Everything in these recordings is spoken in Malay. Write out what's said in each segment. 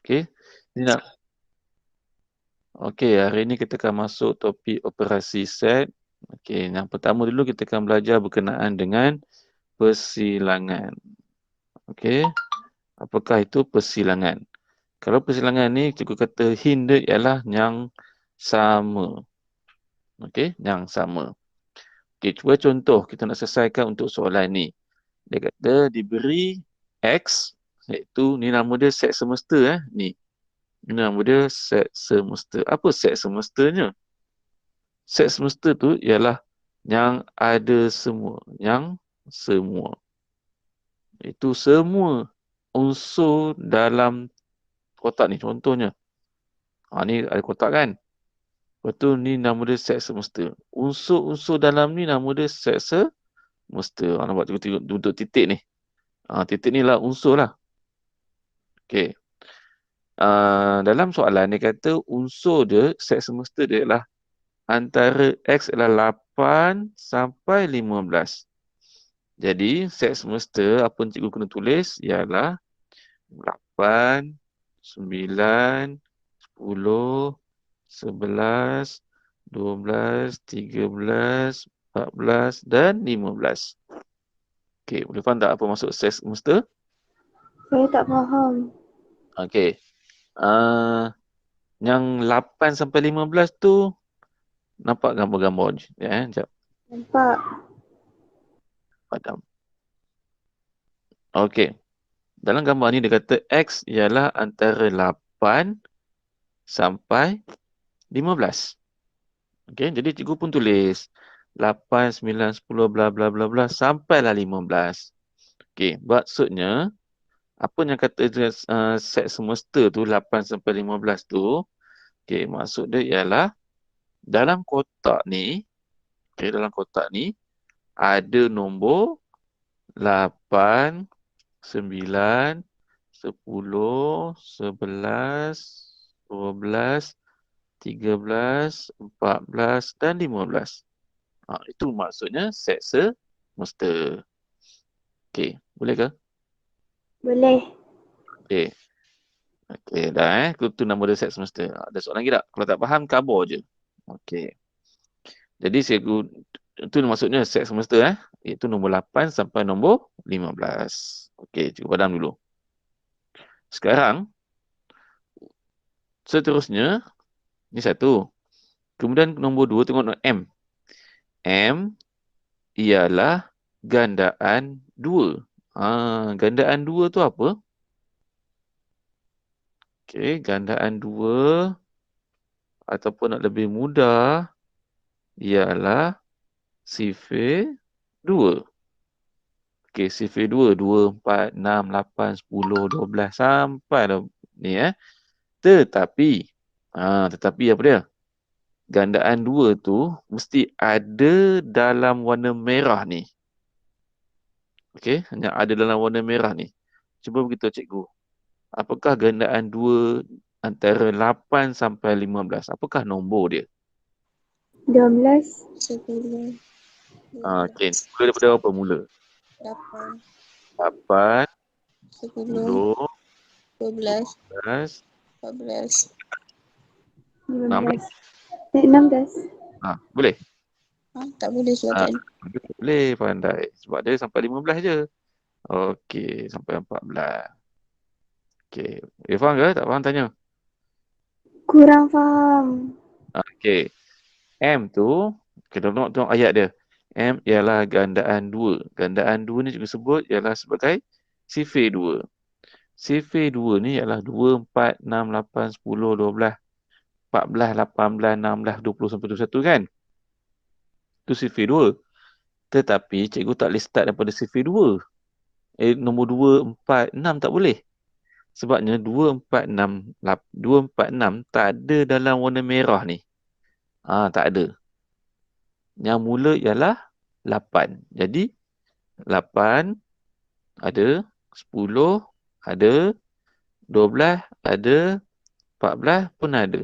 Okey. Ni nak okey, hari ni kita akan masuk topik operasi set. Okey, yang pertama dulu kita akan belajar berkenaan dengan persilangan. Okey. Apakah itu persilangan? Kalau persilangan ni cikgu kata hint dia ialah yang sama. Okey, yang sama. Okey, cuba contoh kita nak selesaikan untuk soalan ni. Dia kata diberi X, iaitu ni nama dia set semesta ni. Ini nama dia set semesta. Apa set semestanya? Set semesta tu ialah yang ada semua. Yang semua. Itu semua unsur dalam kotak ni. Contohnya. Ni ada kotak kan? Lepas tu ni nama dia set semesta. Unsur-unsur dalam ni nama dia set semesta. Nampak tengok duduk titik ni. Titik ni lah unsur lah. Okey. Dalam soalan dia kata unsur dia, set semesta dia ialah antara X adalah 8 sampai 15. Jadi, set semesta apa yang cikgu kena tulis ialah 8, 9, 10, 11, 12, 13, 14 dan 15. Okey, boleh faham tak apa maksud set semesta? Saya tak faham. Okey. Yang 8 sampai 15 tu nampak gambar-gambar je. Sekejap. Nampak. Padam. Okey. Dalam gambar ni dia kata X ialah antara 8 sampai 15. Okey, jadi cikgu pun tulis 8, 9, 10, bla bla bla bla sampailah 15. Okey, maksudnya apa yang kata set semesta tu 8 sampai 15 tu, okey, maksud dia ialah dalam kotak ni, okey, dalam kotak ni ada nombor 8, 9, 10, 11, 12, 13, 14 dan 15. Itu maksudnya set semesta. Okey, boleh ke? Boleh. Okey. Okey, dah Itu nama dia set semesta. Ada soalan lagi tak? Kalau tak faham, kabur je. Okey. Jadi cikgu itu maksudnya set semesta iaitu nombor 8 sampai nombor 15. Okey, cikgu padam dulu. Sekarang seterusnya ni satu. Kemudian nombor 2 tengok M. M ialah gandaan 2. Gandaan 2 tu apa? Okey, gandaan 2 ataupun nak lebih mudah ialah sifir 2. Okey, sifir 2, 2, 4, 6, 8, 10, 12 sampai dah ni Tetapi tetapi apa dia? Gandaan 2 tu mesti ada dalam warna merah ni. Okey, hanya ada dalam warna merah ni. Cuba beritahu cikgu. Apakah gandaan 2 antara 8 sampai 15? Apakah nombor dia? 12, 10, Okey, 12, mula daripada apa mula? 8, 8, 10, 10, 12, 12, 14, 16. 15. 16. Boleh? Tak boleh sebab Ah, tak ada. boleh, pandai. Sebab dia sampai 15 je. Okey, sampai 14. Okey. Faham ke? Tak faham tanya. Kurang faham. Okey. M tu, kita tengok ayat dia. M ialah gandaan 2. Gandaan 2 ni juga sebut ialah sebagai sifir 2. Sifir 2 ni ialah 2, 4, 6, 8, 10, 12, 14, 18, 16, 20 sampai 21 kan? Itu sifir 2. Tetapi cikgu tak boleh start daripada sifir 2. Nombor 2, 4, 6 tak boleh. Sebabnya 2, 4, 6, 2, 4, 6 tak ada dalam warna merah ni. Tak ada. Yang mula ialah 8. Jadi 8 ada, 10 ada, 12 ada, 14 pun ada.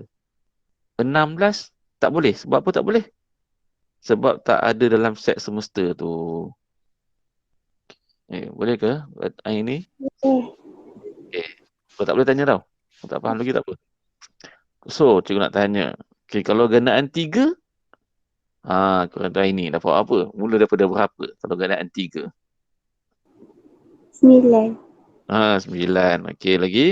16 tak boleh. Sebab apa tak boleh? Sebab tak ada dalam set semesta tu. Boleh ke? Ini? Boleh. Kalau tak boleh tanya tau. Tak faham lagi tak apa. So, cikgu nak tanya. Okay, kalau gandaan 3, korang tahu ini dapat apa? Mula daripada berapa kalau gandaan 3? 9. 9. Okey, lagi?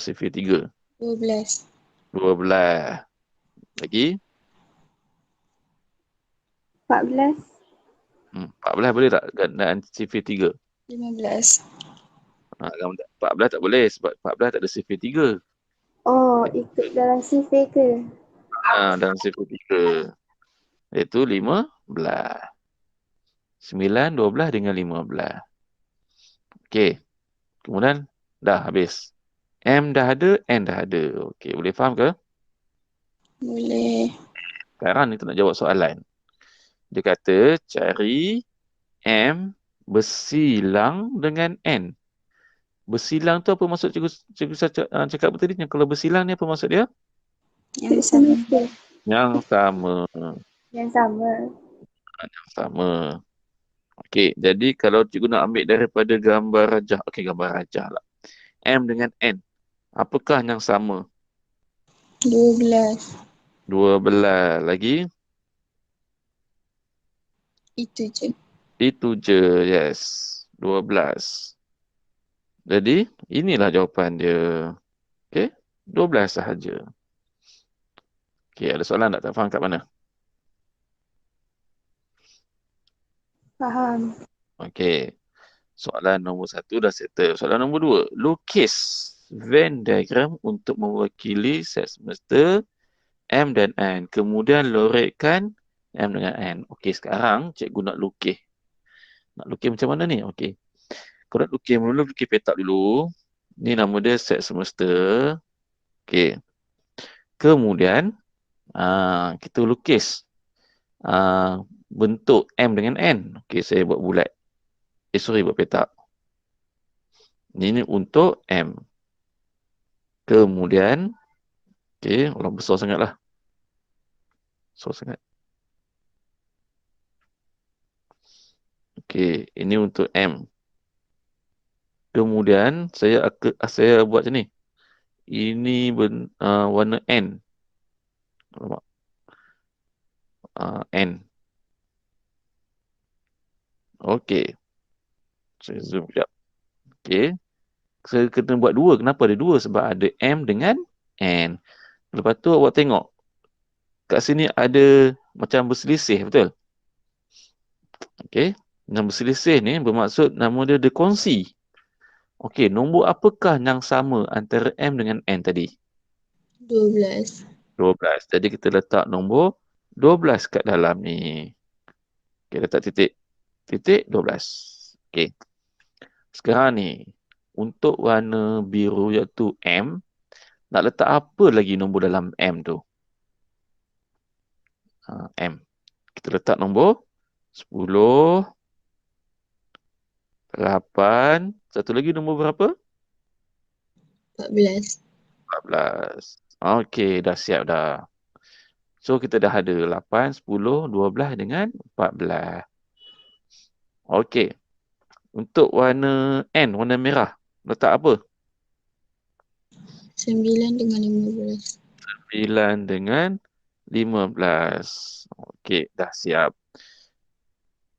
Sifir 3. 12. 12. Lagi? 14. 14 boleh tak gandaan sifir 3? 15. 14 tak boleh sebab 14 tak ada sifir 3. Oh, ikut dalam sifir ke? Dalam sifir 3. Iaitu 15. 9, 12 dengan 15. Okey. Kemudian dah habis. M dah ada, N dah ada. Okey, boleh faham ke? Boleh. Sekarang ni tu nak jawab soalan. Dia kata cari M bersilang dengan N. Bersilang tu apa maksud cikgu cakap tadi? Yang kalau bersilang ni apa maksud dia? Yang sama. Yang sama. Yang sama. Yang sama. Okey, jadi kalau cikgu nak ambil daripada gambar rajah. Okey, gambar rajah lah. M dengan N. Apakah yang sama? 12. 12. Lagi? Itu je. Itu je. Yes. 12. Jadi, inilah jawapan dia. Okey, 12 sahaja. Okey, ada soalan tak? Tak faham kat mana? Faham. Okey. Soalan nombor 1 dah settle. Soalan nombor 2. Lukis Venn diagram untuk mewakili set semesta M dan N. Kemudian lorekkan M dengan N. Okey, sekarang cikgu nak lukis. Nak lukis macam mana ni? Okey. Kau nak lukis mula, lukis petak dulu. Ni nama dia set semesta. Okey. Kemudian, kita lukis bentuk M dengan N. Okey, saya buat bulat. Buat petak. Ini untuk M. Kemudian, okey, orang besar sangat lah. Besar sangat. Okey, ini untuk M. Kemudian, saya buat macam ni. Ini warna N. Nampak? N. Okey. Saya zoom sekejap. Okey. Saya kena buat dua. Kenapa ada dua? Sebab ada M dengan N. Lepas tu awak tengok. Kat sini ada macam berselisih, betul? Okey. Yang berselisih ni bermaksud nama dia kongsi. Okey, nombor apakah yang sama antara M dengan N tadi? 12. 12. Jadi kita letak nombor 12 kat dalam ni. Okey, letak titik. Titik 12. Okey. Sekarang ni, untuk warna biru iaitu M, nak letak apa lagi nombor dalam M tu? M. Kita letak nombor 10, 8. Satu lagi nombor berapa? 14. 14. Okey, dah siap dah. So, kita dah ada 8, 10, 12 dengan 14. Okey. Untuk warna N, warna merah, letak apa? 9 dengan 15. 9 dengan 15. Okey, dah siap.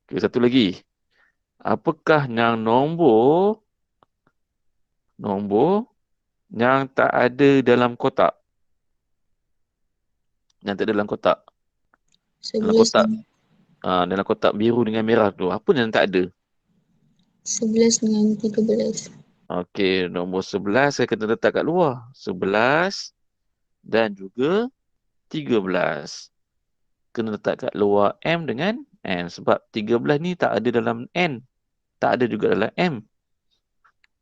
Okey, satu lagi. Apakah yang nombor yang tak ada dalam kotak? Yang tak ada dalam kotak. Dalam 11 kotak. dengan, Dalam kotak biru dengan merah tu. Apa yang tak ada? 11 dengan 13. Okey, nombor 11 saya kena letak kat luar. 11 dan juga 13. Kena letak kat luar M dengan N. Sebab 13 ni tak ada dalam N. Tak ada juga dalam M.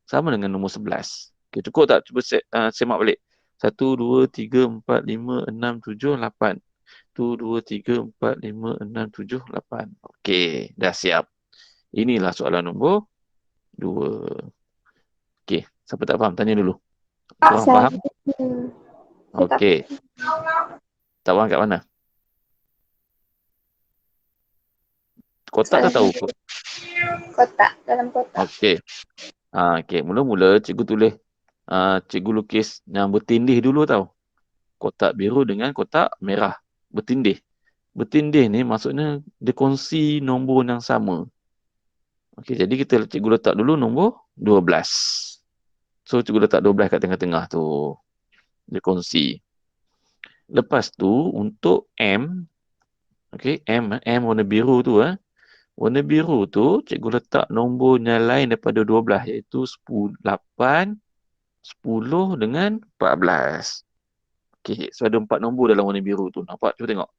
Sama dengan nombor 11. Okey, cukup tak? Cuba semak balik. 1, 2, 3, 4, 5, 6, 7, 8. 1, 2, 3, 4, 5, 6, 7, 8. Okey, dah siap. Inilah soalan nombor 2. Okey, siapa tak faham? Tanya dulu. Korang Saya. faham? Okey. Tak faham kat mana? Kotak ke tahu? Kotak, dalam kotak. Okey. Okey, mula-mula cikgu tulis, cikgu lukis yang bertindih dulu tau. Kotak biru dengan kotak merah. Bertindih. Bertindih ni maksudnya dia kongsi nombor yang sama. Okey, jadi cikgu letak dulu nombor 12. So, cikgu letak 12 kat tengah-tengah tu. Dia kongsi. Lepas tu, untuk M, okey, M warna biru tu, warna biru tu, cikgu letak nombor yang lain daripada 12, iaitu 8, 10 dengan 14. Okey, so ada 4 nombor dalam warna biru tu. Nampak? Cuba tengok.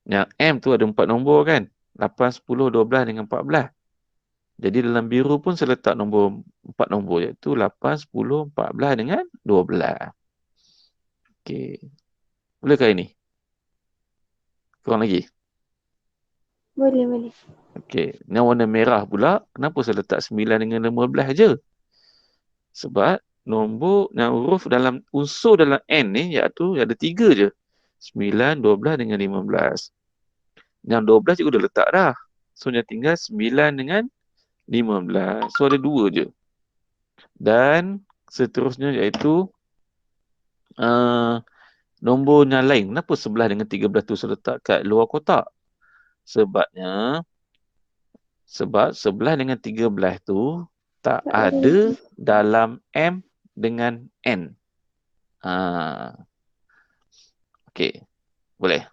Yang M tu ada 4 nombor kan? 8, 10, 12 dengan 14. Jadi dalam biru pun saya letak 4 nombor, iaitu 8, 10, 14 dengan 12. Okey. Bolehkah ini? Kurang lagi? Boleh. Okey. Yang warna merah pula, kenapa saya letak 9 dengan 15 je? Sebab nombor yang huruf dalam unsur dalam N ni, iaitu ada 3 je. 9, 12 dengan 15. Yang 12 cikgu dah letak dah. So, yang tinggal 9 dengan 15. So, ada 2 je. Dan seterusnya iaitu nombor yang lain. Kenapa 11 dengan 13 tu saya letak kat luar kotak? Sebab 11 dengan 13 tu tak ada dalam M dengan N. Okey. Boleh?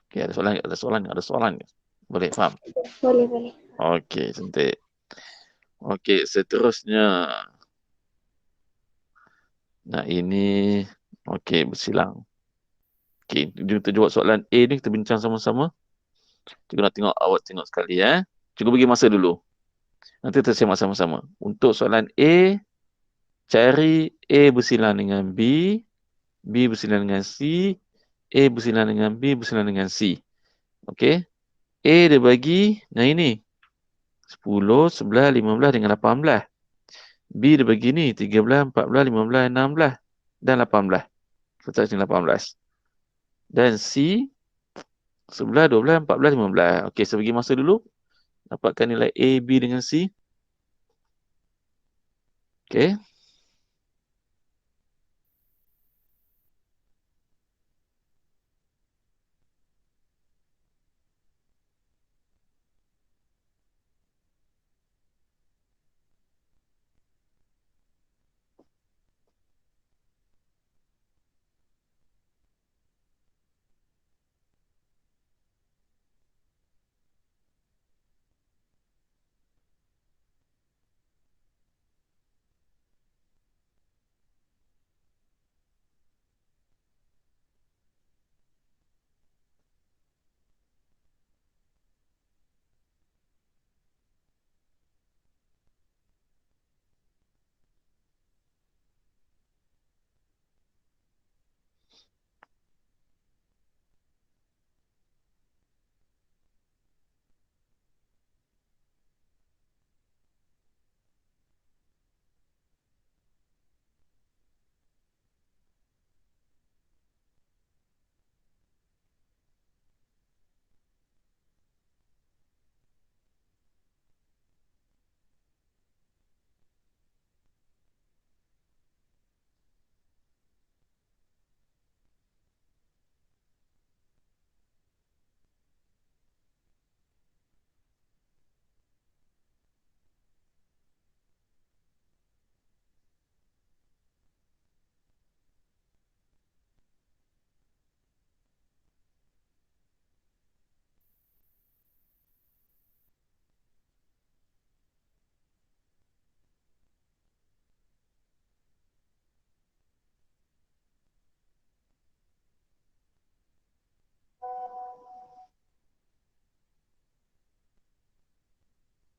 Okey, ada soalan ke? Boleh, faham? Boleh. Okey, cantik. Okey, seterusnya. Nah, ini okey, bersilang. Okey, kita jawab soalan A ni, kita bincang sama-sama. Cikgu nak tengok, awak tengok sekali Cikgu bagi masa dulu. Nanti kita simak sama-sama. Untuk soalan A, cari A bersilang dengan B, B bersilang dengan C, A bersilang dengan B bersilang dengan C. Okey. A dia bagi yang ini. 10, 11, 15 dengan 18. B dia bagi ni 13, 14, 15, 16 dan 18. Letak sini 18. Dan C 11, 12, 14, 15. Okey, saya bagi masa dulu. Dapatkan nilai A, B dengan C. Okey.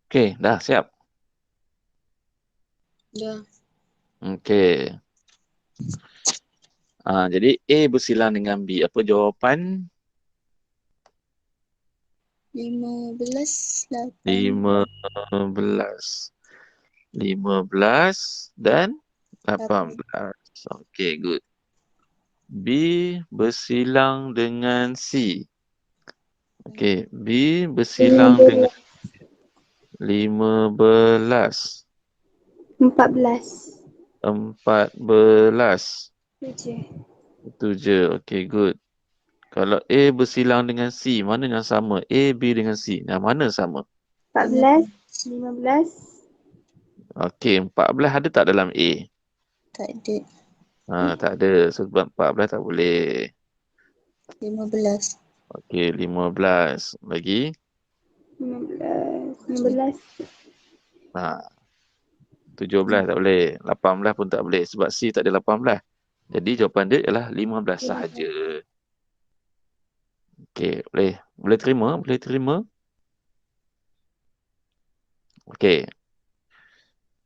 Okey, dah siap. Dah. Okey. Jadi A bersilang dengan B. Apa jawapan? 15, 8, 15. 15 dan 18. Okey, good. B bersilang dengan C. Okey, B bersilang dengan 15. 14. 14. 7. Itu je. Okey, good. Kalau A bersilang dengan C, mana yang sama? A, B dengan C. Yang mana sama? 14. 15. Okey, 14 ada tak dalam A? Tak ada. Tak ada. Sebab 14 tak boleh. 15. Okey, 15. Lagi? 15. 16. Ha, 17 tak boleh. 18 pun tak boleh. Sebab C tak ada 18. Jadi jawapan dia ialah 15 sahaja. Okey, boleh. Boleh terima? Boleh terima? Okey.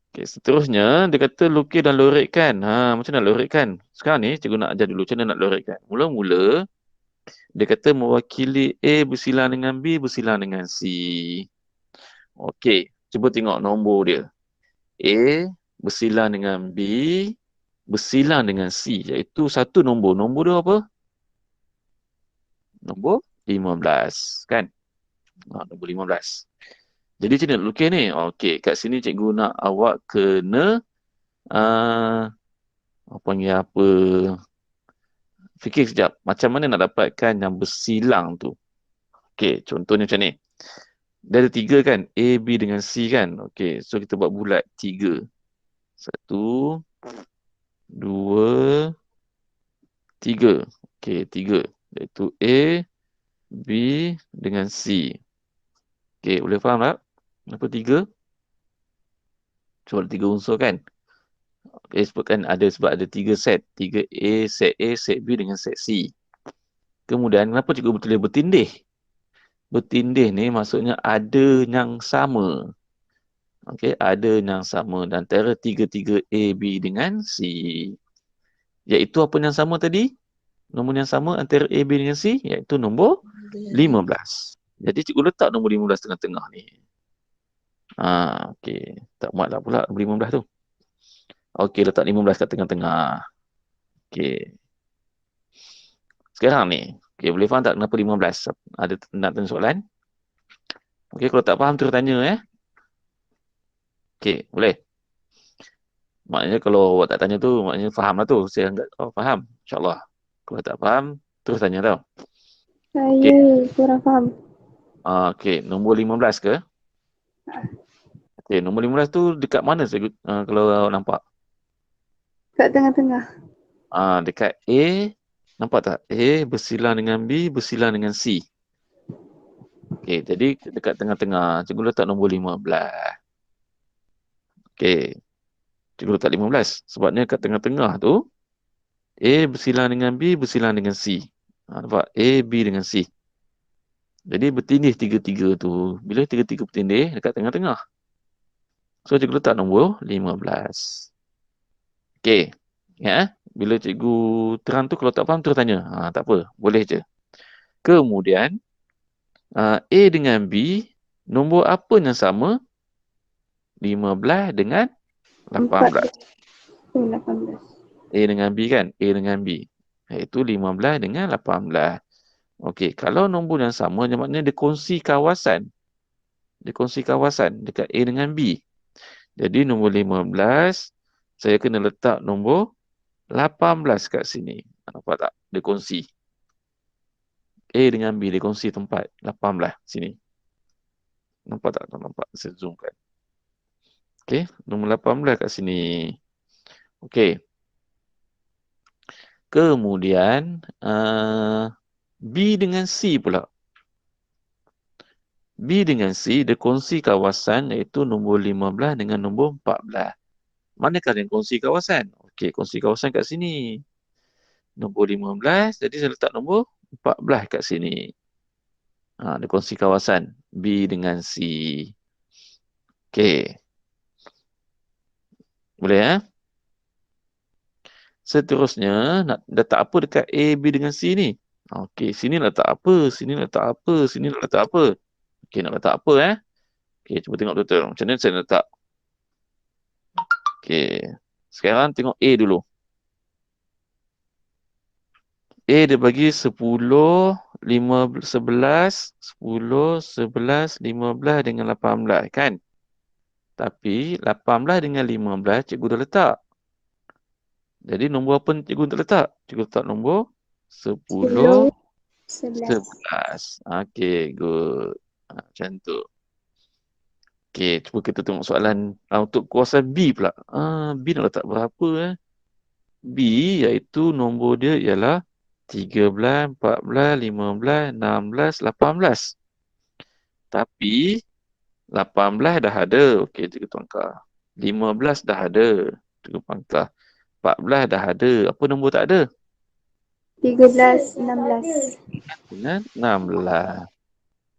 Okey, seterusnya dia kata lukis dan lorikkan. Macam mana lorikkan? Sekarang ni cikgu nak ajar dulu macam mana nak lorikkan. Mula-mula dia kata mewakili A bersilang dengan B bersilang dengan C. Okey, cuba tengok nombor dia. A bersilang dengan B bersilang dengan C, iaitu satu nombor. Nombor dia apa? Nombor 15, kan? Nombor 15. Jadi macam mana nak lukis ni? Okey, kat sini cikgu nak awak kena panggil apa? Fikir sekejap. Macam mana nak dapatkan yang bersilang tu? Okey, contohnya macam ni. Dia ada 3 kan? A, B dengan C kan? Okey, so kita buat bulat 3. 1, 2, 3. Okey, 3. Iaitu A, B dengan C. Okey, boleh faham tak? Kenapa 3? Sebab ada 3 unsur kan? Sebab ada 3 set. 3A, set A, set B dengan set C. Kemudian, kenapa cikgu betul bertindih? Bertindih ni maksudnya ada yang sama. Okey, ada yang sama dan antara 3 A, B dengan C. Iaitu apa yang sama tadi? Nombor yang sama antara A, B dengan C, iaitu nombor 15. Jadi cikgu letak nombor 15 tengah-tengah ni. Okey. Tak muat lah pula nombor 15 tu. Okey, letak 15 kat tengah-tengah. Okey. Sekarang ni, okey, boleh faham tak kenapa 15? Ada nak tanya soalan? Okey, kalau tak faham terus tanya Okey, boleh. Maknanya kalau awak tak tanya tu, maknanya faham lah tu. Saya anggap faham. InsyaAllah. Kalau tak faham, terus tanya tau. Okey. Saya kurang faham. Okey, nombor 15 ke? Okey, nombor 15 tu dekat mana saya kalau awak nampak? Kat tengah-tengah. Dekat A. Nampak tak? A bersilang dengan B, bersilang dengan C. Okey, jadi dekat tengah-tengah. Cikgu letak nombor 15. Okey. Cikgu letak 15. Sebabnya kat tengah-tengah tu, A bersilang dengan B, bersilang dengan C. Nampak? A, B dengan C. Jadi bertindih tiga-tiga tu. Bila tiga-tiga bertindih dekat tengah-tengah. So cikgu letak nombor 15. Okey. Ya, bila cikgu terang tu kalau tak faham terus tanya. Tak apa, boleh je. Kemudian A dengan B, nombor apa yang sama? 15 dengan 18. 18. A dengan B kan? A dengan B. Iaitu 15 dengan 18. Okey, kalau nombor yang sama, maknanya dia kongsi kawasan. Dia kongsi kawasan dekat A dengan B. Jadi nombor 15, saya kena letak nombor 18 kat sini. Nampak tak? Dia kongsi. A dengan B, dia kongsi tempat. 18 sini. Nampak tak? Nampak? Saya zoomkan. Okey, nombor 18 kat sini. Okey. Kemudian, B dengan C pula. B dengan C, dia kongsi kawasan iaitu nombor 15 dengan nombor 14. Manakah yang kongsi kawasan? Okey, kongsi kawasan kat sini. Nombor 15, jadi saya letak nombor 14 kat sini. Dia kongsi kawasan B dengan C. Okey. Boleh Seterusnya, nak letak apa dekat A, B dengan C ni? Okey, sini letak apa? Sini letak apa? Sini letak apa? Okey, nak letak apa Okey, cuba tengok betul. Macam mana saya letak? Okey. Sekarang tengok A dulu. A dia bagi 10, 11, 10, 11, 15 dengan 18 kan? Tapi 18 dengan 15 cikgu dah letak. Jadi nombor apa cikgu tak letak? Cikgu letak nombor 10, 10, 11. 11. Okey, good. Macam tu. Okey, cuba kita tengok soalan untuk kawasan B pula. B nak letak berapa B iaitu nombor dia ialah 13, 14, 15, 16, 18. Tapi 18 dah ada. Okey, cikgu tuangkar. 15 dah ada. Cikgu pangkar. 14 dah ada. Apa nombor tak ada? 13, 16. Dengan 16.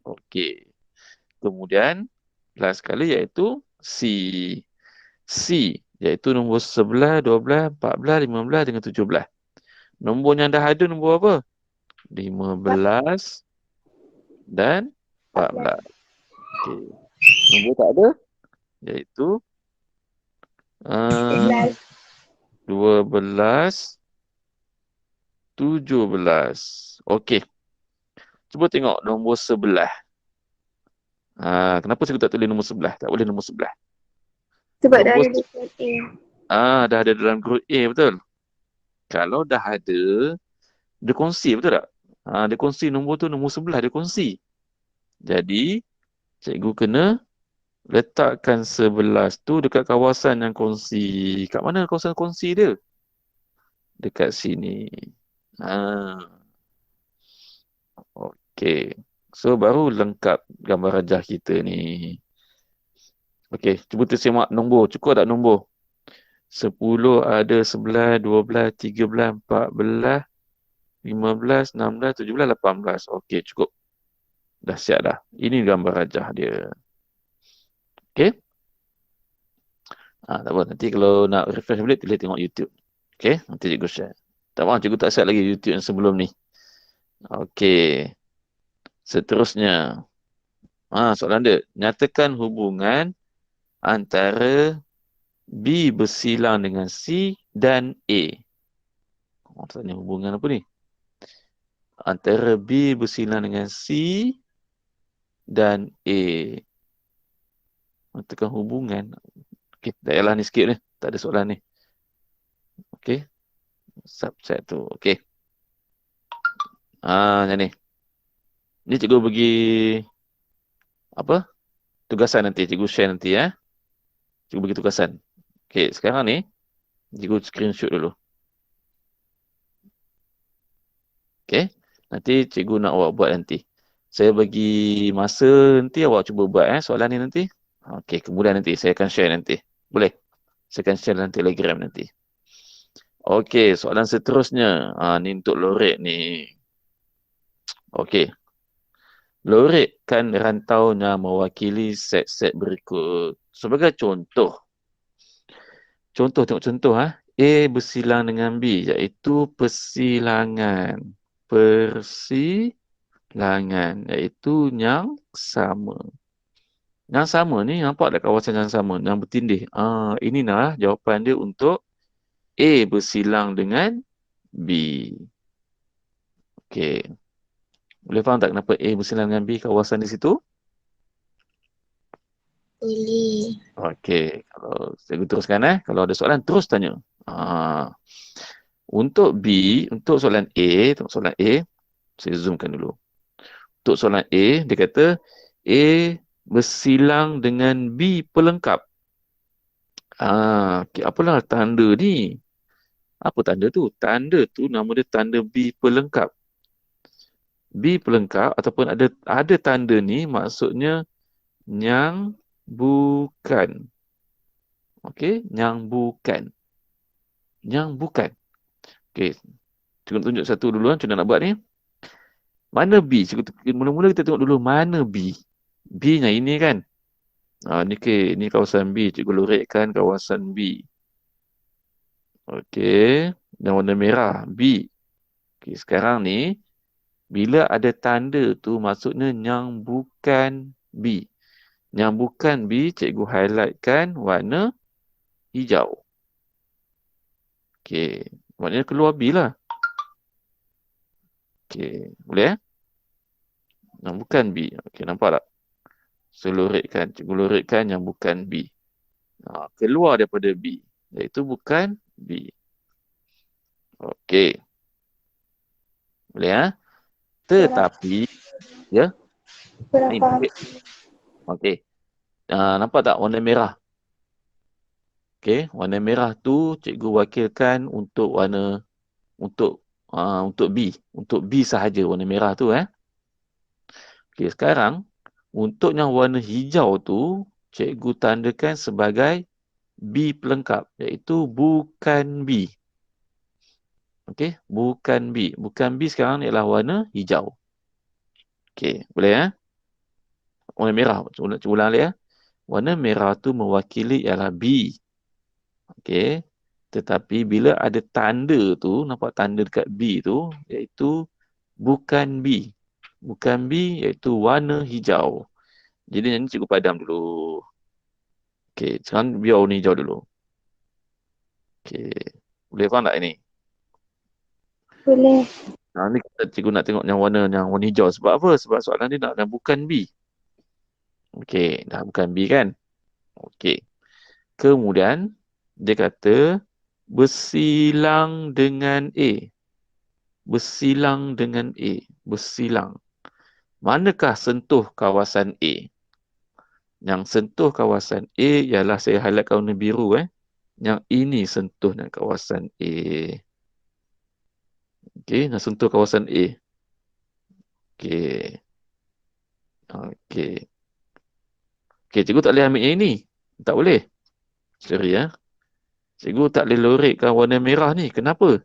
Okey. Kemudian, last sekali iaitu C. C iaitu nombor 11, 12, 14, 15 dengan 17. Nombor yang dah ada nombor apa? 15 dan 14. 14. Okey. Nombor tak ada iaitu 11. 12, 17. Okey. Cuba tengok nombor 11. Kenapa saya tak tulis nombor 11? Tak boleh nombor 11. Sebab dah Nombor ada dekat A. dah ada dalam group A, betul? Kalau dah ada, dia kongsi, betul tak? Dia kongsi nombor tu, nombor 11 dia kongsi. Jadi, cikgu kena letakkan 11 tu dekat kawasan yang kongsi. Kat mana kawasan kongsi dia? Dekat sini. Okey. So, baru lengkap gambar rajah kita ni. Okey, cuba kita semak nombor. Cukup tak nombor? 10 ada 11, 12, 13, 14, 15, 16, 17, 18. Okey, cukup. Dah siap dah. Ini gambar rajah dia. Okey? Tak apa. Nanti kalau nak refresh balik, boleh tengok YouTube. Okey? Nanti cikgu share. Tak maaf, cikgu tak siap lagi YouTube yang sebelum ni. Okey. Seterusnya. Soalan dia. Nyatakan hubungan antara B bersilang dengan C dan A. Tanya hubungan apa ni? Antara B bersilang dengan C dan A. Nyatakan hubungan. Okey, dah yalah ni sikit ni. Tak ada soalan ni. Okey. Subset tu. Okey. Macam ni. Ni cikgu bagi apa? Tugasan nanti. Cikgu share nanti ya. Cikgu bagi tugasan. Okey, sekarang ni cikgu screenshot dulu. Okey. Nanti cikgu nak awak buat nanti. Saya bagi masa nanti awak cuba buat soalan ni nanti. Okey, kemudian nanti saya akan share nanti. Boleh? Saya akan share dalam Telegram nanti. Okey, soalan seterusnya. Ni untuk Lorek ni. Okey. Lorekkan rantaunya mewakili set-set berikut. Sebagai contoh. Tengok contoh. A bersilang dengan B, iaitu persilangan. Persilangan, iaitu yang sama. Yang sama ni, nampak tak kawasan yang sama? Yang bertindih. Inilah jawapan dia untuk A bersilang dengan B. Okey. Boleh faham tak kenapa A bersilang dengan B kawasan di situ? Boleh. Okey. Kalau saya teruskan Kalau ada soalan, terus tanya. Untuk B, untuk soalan A, saya zoomkan dulu. Untuk soalan A, dia kata A bersilang dengan B pelengkap. Okay, apalah tanda ni? Apa tanda tu? Tanda tu nama dia tanda B pelengkap. B pelengkap ataupun ada tanda ni maksudnya yang bukan. Okey, yang bukan. Yang bukan. Okey, cikgu tunjuk satu dulu macam mana nak buat ni. Mana B? Mula-mula kita tengok dulu mana B. B yang ini kan. Ni kawasan B. Cikgu lorekkan kawasan B. Okey. Yang warna merah. B. Okey, sekarang ni. Bila ada tanda tu maksudnya yang bukan B. Yang bukan B, cikgu highlightkan warna hijau. Okey. Maknanya keluar B lah. Okey, boleh Yang bukan B. Okey, nampak tak? Cikgu lorikkan yang bukan B. Keluar daripada B. Iaitu bukan B. Okey, boleh Kurang, Tetapi, ya, kurang ni faham. okey. Nampak tak warna merah? Okey, warna merah tu cikgu wakilkan untuk untuk untuk B. Untuk B sahaja warna merah tu Okey, sekarang untuk yang warna hijau tu cikgu tandakan sebagai B pelengkap iaitu bukan B. Okey, bukan B. Bukan B sekarang ni ialah warna hijau. Okey, boleh Warna merah. Cuba ulang balik Warna merah tu mewakili ialah B. Okey. Tetapi bila ada tanda tu, nampak tanda dekat B tu, iaitu bukan B. Bukan B iaitu warna hijau. Jadi yang ni cikgu padam dulu. Okey, sekarang biar warna hijau dulu. Okey. Boleh faham tak ini? Boleh. Ni cikgu nak tengok yang warna hijau. Sebab apa? Sebab soalan dia nak bukan B. Okey, dah bukan B kan? Okey. Kemudian dia kata bersilang dengan A. Bersilang dengan A. Bersilang. Manakah sentuh kawasan A? Yang sentuh kawasan A ialah saya highlightkan warna biru Yang ini sentuh dengan kawasan A. Okey, nak sentuh kawasan A. Okey. Okey. Okey, cikgu tak boleh ambil yang ini. Tak boleh. Sorry Cikgu tak boleh lorikkan warna merah ni. Kenapa?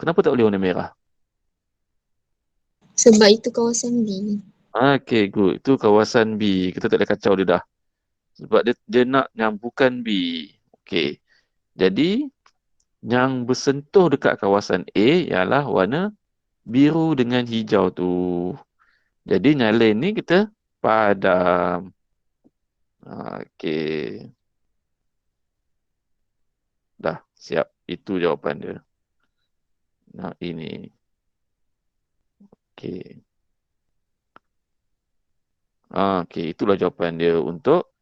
Kenapa tak boleh warna merah? Sebab itu kawasan B. Okey, good. Itu kawasan B. Kita tak boleh kacau dia dah. Sebab dia nak yang bukan B. Okey. Jadi, yang bersentuh dekat kawasan A ialah warna biru dengan hijau tu. Jadi, yang lain ni kita padam. Okey. Dah, siap. Itu jawapan dia. Nah, ini. Okey. Okey, itulah jawapan dia untuk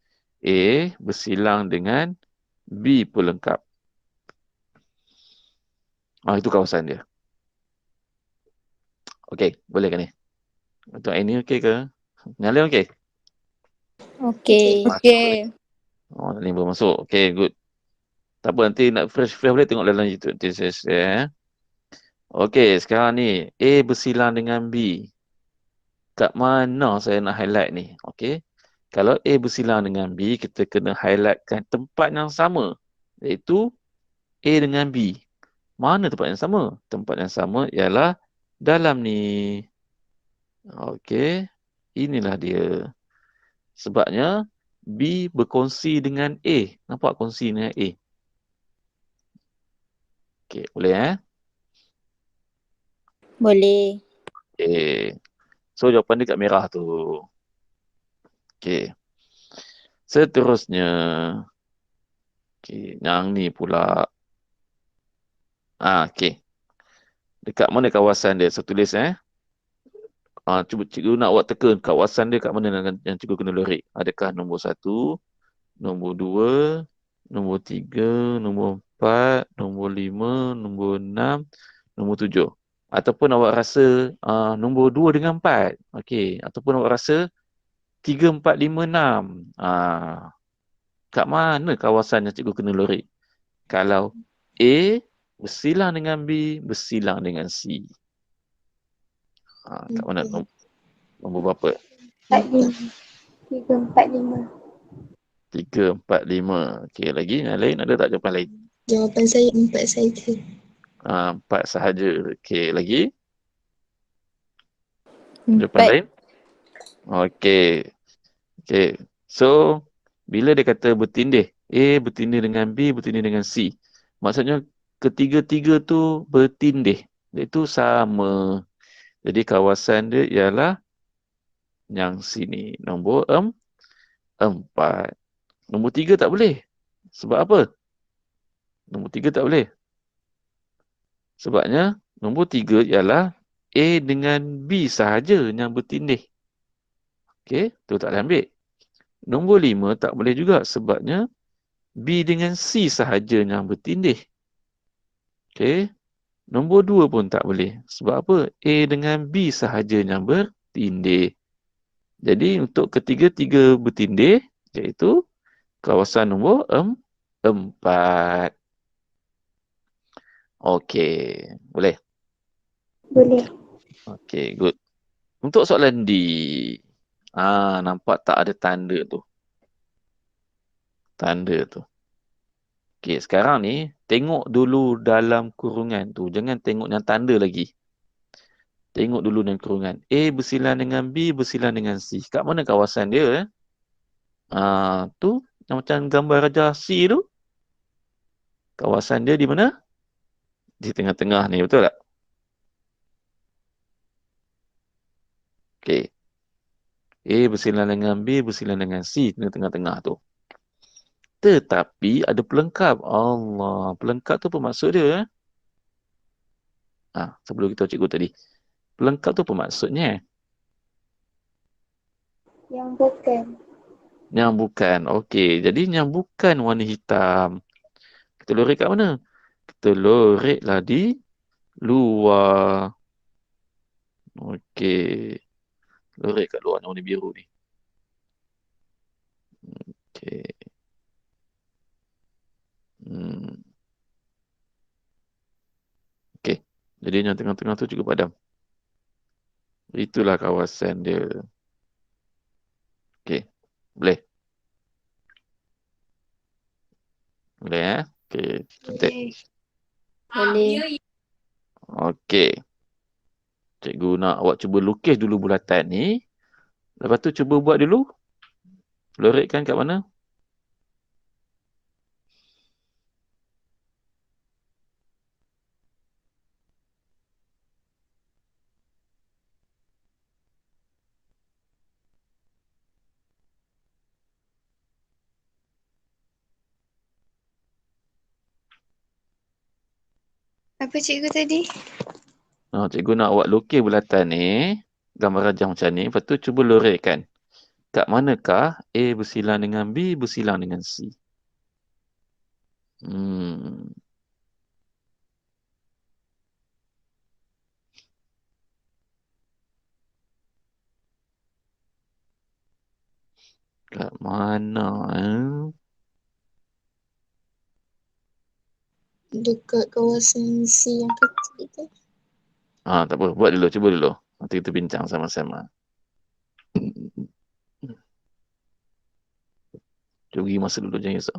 A bersilang dengan B pelengkap. Itu kawasan dia. Okey, boleh ke ni? Untuk ini okey ke? Nyala okey? Okey. Okey. Ni belum masuk. Okey, good. Tak apa, nanti nak fresh boleh tengok dalam YouTube. Nanti saya share. Okey, sekarang ni A bersilang dengan B. Kat mana saya nak highlight ni? Okey. Kalau A bersilang dengan B, kita kena highlightkan tempat yang sama. Iaitu A dengan B. Mana tempat yang sama? Tempat yang sama ialah dalam ni. Okey. Inilah dia. Sebabnya B berkongsi dengan A. Nampak kongsi dengan A? Okey, boleh Boleh. Okey. So jawapan dia kat merah tu. Okey. Seterusnya. Okey, yang ni pula. Okey. Dekat mana kawasan dia? Saya tulis cuba cikgu nak buat teka kawasan dia kat mana yang cikgu kena lorik. Adakah nombor 1, nombor 2, nombor 3, nombor 4, nombor 5, nombor 6, nombor 7. Ataupun awak rasa nombor 2 dengan 4. Okey. Ataupun awak rasa 3, 4, 5, 6. Kat mana kawasan yang cikgu kena lorik? Kalau A bersilang dengan B, bersilang dengan C. Kat mana nombor berapa? 45. 3, 4, 5. 3, 4, 5. Okey, lagi yang lain ada tak jawapan lain? Jawapan saya 4 saja. 4 sahaja. Okey, lagi? Jawapan 4. lain? Okey. Okey. So, bila dia kata bertindih, A bertindih dengan B, bertindih dengan C. Maksudnya ketiga-tiga tu bertindih. Iaitu sama. Jadi kawasan dia ialah yang sini. Nombor 4. Nombor 3 tak boleh. Sebab apa? Nombor 3 tak boleh. Sebabnya Nombor 3 ialah A dengan B sahaja yang bertindih. Okey, tu tak boleh ambil. Nombor 5 tak boleh juga sebabnya B dengan C sahaja yang bertindih. Okey. Nombor 2 pun tak boleh. Sebab apa? A dengan B sahaja yang bertindih. Jadi untuk ketiga-tiga bertindih, iaitu kawasan nombor 4. Okey. Boleh? Boleh. Okey, good. Untuk soalan D. Nampak tak ada tanda tu. Tanda tu. Okey, sekarang ni tengok dulu dalam kurungan tu. Jangan tengok yang tanda lagi. Tengok dulu dalam kurungan. A bersilang dengan B bersilang dengan C. Kat mana kawasan dia? Tu yang macam gambar Raja C tu. Kawasan dia di mana? Di tengah-tengah ni, betul tak? Okey. A bersilang dengan B bersilang dengan C tengah-tengah tu. Tetapi ada pelengkap. Allah, pelengkap tu apa maksud dia? Sebelum kita cikgu tadi. Pelengkap tu apa maksudnya? Yang bukan. Yang bukan. Okey, jadi yang bukan warna hitam. Kita lorek kat mana? Kita loreklah di luar. Okey. Lorek kat luar warna biru ni. Okey. Okey. Jadi yang tengah-tengah tu cukup padam. Itulah kawasan dia. Okey. Boleh? Boleh Okey. Cantik. Boleh. Okey. Cikgu nak awak cuba lukis dulu bulatan ni. Lepas tu cuba buat dulu. Lorekkan kat mana? Apa cikgu tadi? Cikgu nak awak lukis bulatan ni. Gambar rajah macam ni. Lepas tu cuba lorekkan. Kat manakah A bersilang dengan B bersilang dengan C? Kat mana? Dekat kawasan C yang kecil tu. Tak apa. Buat dulu. Cuba dulu. Nanti kita bincang sama-sama. Cuba pergi masa dulu. Jangan risau.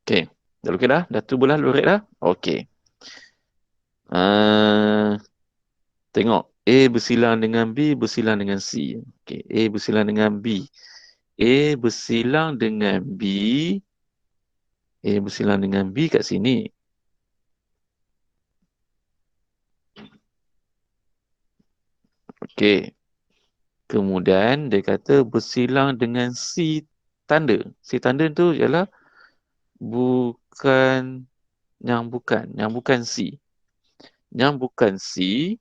Okey. Dah lukis dah? Dah tu bola lorek dah? Okey. Tengok. A bersilang dengan B bersilang dengan C. Okey. A bersilang dengan B. A bersilang dengan B. A bersilang dengan B kat sini. Okey. Kemudian dia kata bersilang dengan C tanda. C tanda tu ialah bukan yang bukan C. Yang bukan C.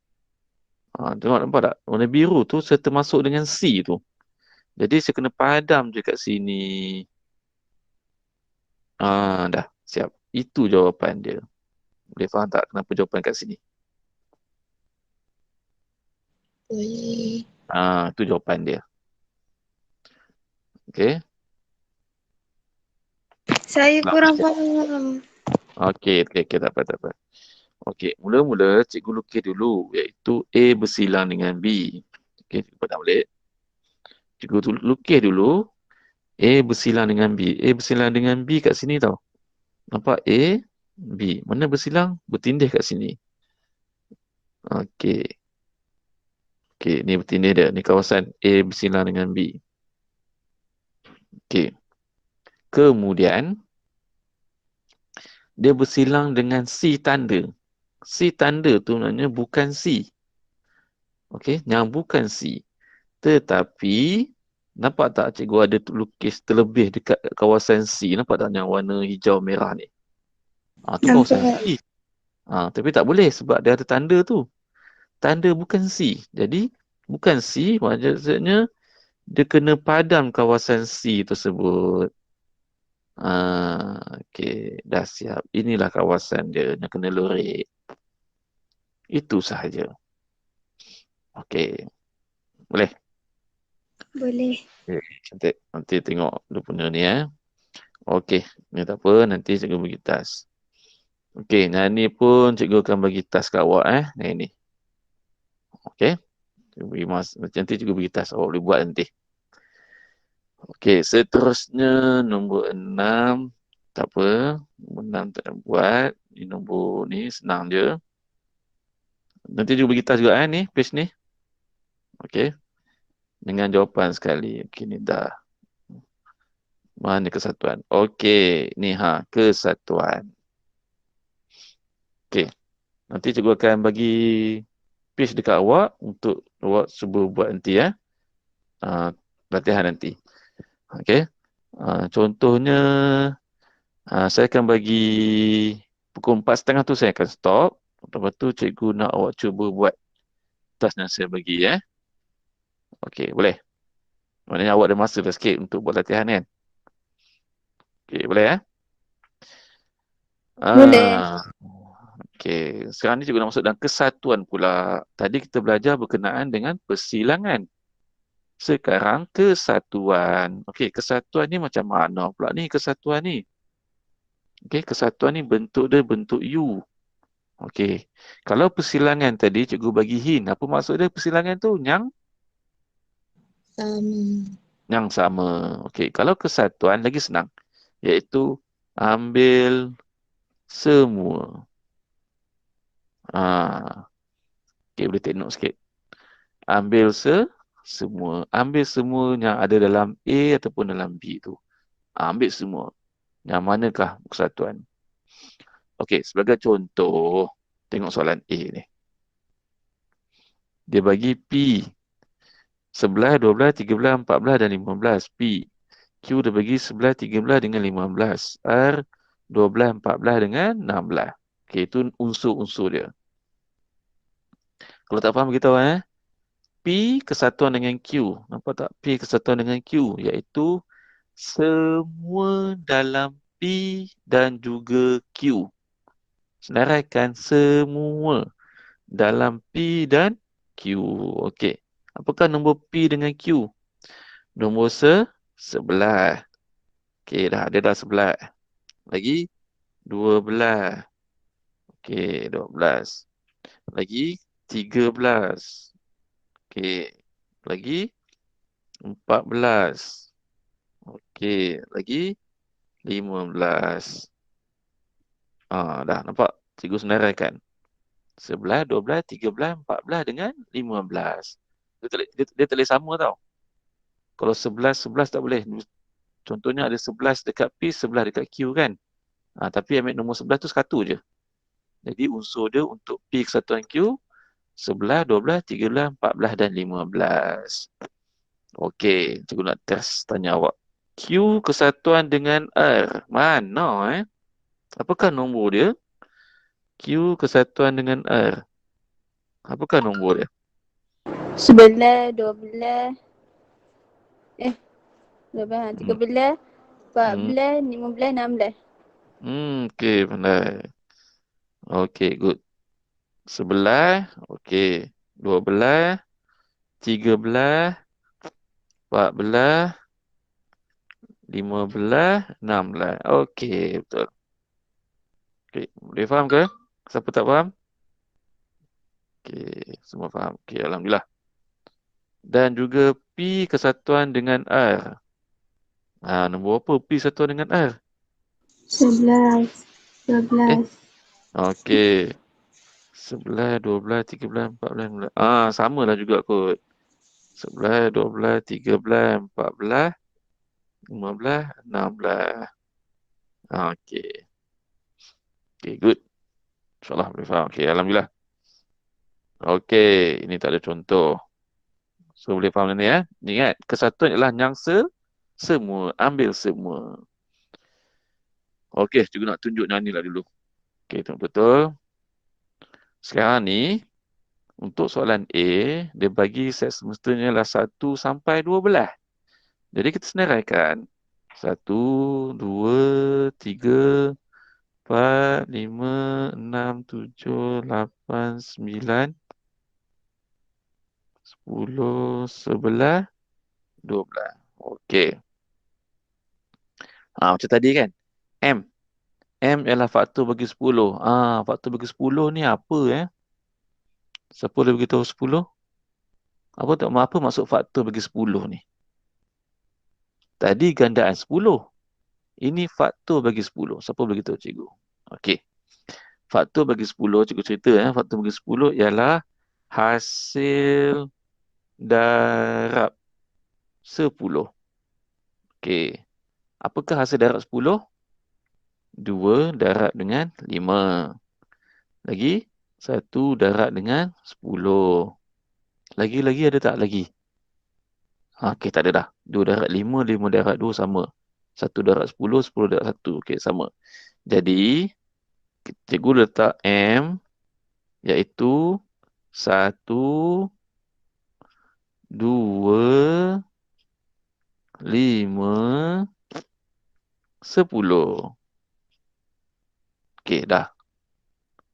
Tengok nampak tak? Warna biru tu serta masuk dengan C tu. Jadi saya kena padam je kat sini. Dah. Siap. Itu jawapan dia. Boleh faham tak kenapa jawapan kat sini? Boleh. Itu jawapan dia. Okey. Saya kurang faham. Okey, tak apa. Okey, mula-mula cikgu lukis dulu iaitu A bersilang dengan B. Okey, cikgu dah balik. Cikgu lukis dulu A bersilang dengan B. A bersilang dengan B kat sini tau. Nampak A, B. Mana bersilang? Bertindih kat sini. Okey. Okey, ni bertindih dia. Ni kawasan A bersilang dengan B. Okey. Kemudian, dia bersilang dengan C tanda. C tanda tu maknanya bukan C. Okey, yang bukan C. Tetapi, nampak tak cikgu ada lukis terlebih dekat kawasan C? Nampak tak yang warna hijau merah ni? Tu kawasan Nampak. C. Tapi tak boleh sebab dia ada tanda tu. Tanda bukan C. Jadi, bukan C maksudnya dia kena padam kawasan C tersebut. Okey, dah siap. Inilah kawasan dia yang kena lorek. Itu sahaja. Okey, boleh? Boleh. Okay, cantik. Nanti tengok dia punya ni Okey, ni tak apa. Nanti cikgu bagi tas. Okey, yang ni pun cikgu akan bagi tas kat awak Ni. Okey. Cikgu bagi nanti cikgu bagi tas. Awak boleh buat nanti. Okey, seterusnya nombor 6. Tak apa. Nombor 6 tak nak buat. Ni nombor ni senang je. Nanti cikgu bagi tas juga ni, page ni. Okey. Dengan jawapan sekali. Okey, ni dah. Mana kesatuan? Okey, ni kesatuan. Okey. Nanti cikgu akan bagi page dekat awak untuk awak cuba buat nanti latihan nanti. Okey. Contohnya saya akan bagi pukul 4.30 tu saya akan stop. Lepas tu cikgu nak awak cuba buat task yang saya bagi Okey, boleh. Maknanya awak ada masa dah sikit untuk buat latihan kan? Okey, boleh Boleh. Okey, sekarang ni cikgu nak masuk dalam kesatuan pula. Tadi kita belajar berkenaan dengan persilangan. Sekarang kesatuan. Okey, kesatuan ni macam mana pula ni kesatuan ni? Okey, kesatuan ni bentuk dia bentuk U. Okey. Kalau persilangan tadi cikgu bagi hint. Apa maksud dia persilangan tu? Sama. Yang sama. Okey, kalau kesatuan lagi senang. Iaitu ambil semua. Okey, boleh take note sikit. Ambil semua. Ambil semua yang ada dalam A ataupun dalam B tu. Ambil semua. Yang manakah kesatuan? Okey, sebagai contoh, tengok soalan A ni. Dia bagi P 11, 12, 13, 14 dan 15. P. Q dia bagi 11, 13 dengan 15. R 12, 14 dengan 16. Okey, itu unsur-unsur dia. Kalau tak faham, beritahu P kesatuan dengan Q. Nampak tak? P kesatuan dengan Q. Iaitu semua dalam P dan juga Q. Senaraikan semua dalam P dan Q. Okey. Apakah nombor P dengan Q? Nombor 11. Okey, dia dah 11. Lagi 12. Okey, 12. Lagi 13. Okey. Lagi 14. Okey, lagi 15. Dah nampak? Cikgu senaraikan. 11, 12, 13, 14 dengan 15. Dia tak boleh sama tau. Kalau 11, 11 tak boleh. Contohnya ada 11 dekat P, 11 dekat Q kan. Tapi ambil nombor 11 tu satu je. Jadi unsur dia untuk P kesatuan Q, 11, 12, 13, 14 dan 15. Okey, cikgu nak test tanya awak. Q kesatuan dengan R. Mana Apakah nombor dia? Q kesatuan dengan R. Apakah nombor dia? 11, 12. 12, Hmm. 13, Hmm. 14, 15, 16. Okey, pandai. Okey, good. 11, okey. 12, 13, 14, 15, 16. Okey, betul. Okey, boleh faham ke? Siapa tak faham? Okey, semua faham. Okey, alhamdulillah. Dan juga P kesatuan dengan R. Nombor apa P kesatuan dengan R? 11, 12. Okey. 11, 12, 13, 14, 15. Sama lah juga kot. 11, 12, 13, 14 15, 16. Okey. Okey, good. InsyaAllah boleh faham. Okey, Alhamdulillah. Okey, ini tak ada contoh. So, boleh faham ni ya. Ingat, kesatuan ialah yang semua. Ambil semua. Okey, cikgu nak tunjuk yang ni lah dulu. Okey, tengok betul. Sekarang ni, untuk soalan A, dia bagi set semestanya lah 1 sampai 12. Jadi kita senaraikan. 1, 2, 3, 4, 5, 6, 7, 8, 9, 10, 11, 12. Okey. Macam tadi kan. M. M ialah faktor bagi 10. Faktor bagi 10 ni apa Siapa boleh beritahu 10? Apa maksud faktor bagi 10 ni? Tadi gandaan 10. Ini faktor bagi 10. Siapa boleh beritahu cikgu? Okey. Faktor bagi 10, cikgu cerita faktor bagi 10 ialah hasil darab 10. Okey. Apakah hasil darab 10? 2 darab dengan 5. Lagi 1 darab dengan 10. Lagi ada tak lagi? Okey, tak ada dah. 2 darab 5, 5 darab 2 sama. 1 darab 10, 10 darab 1. Okey, sama. Jadi, cikgu letak M iaitu 1, 2, 5, 10. Okey, dah.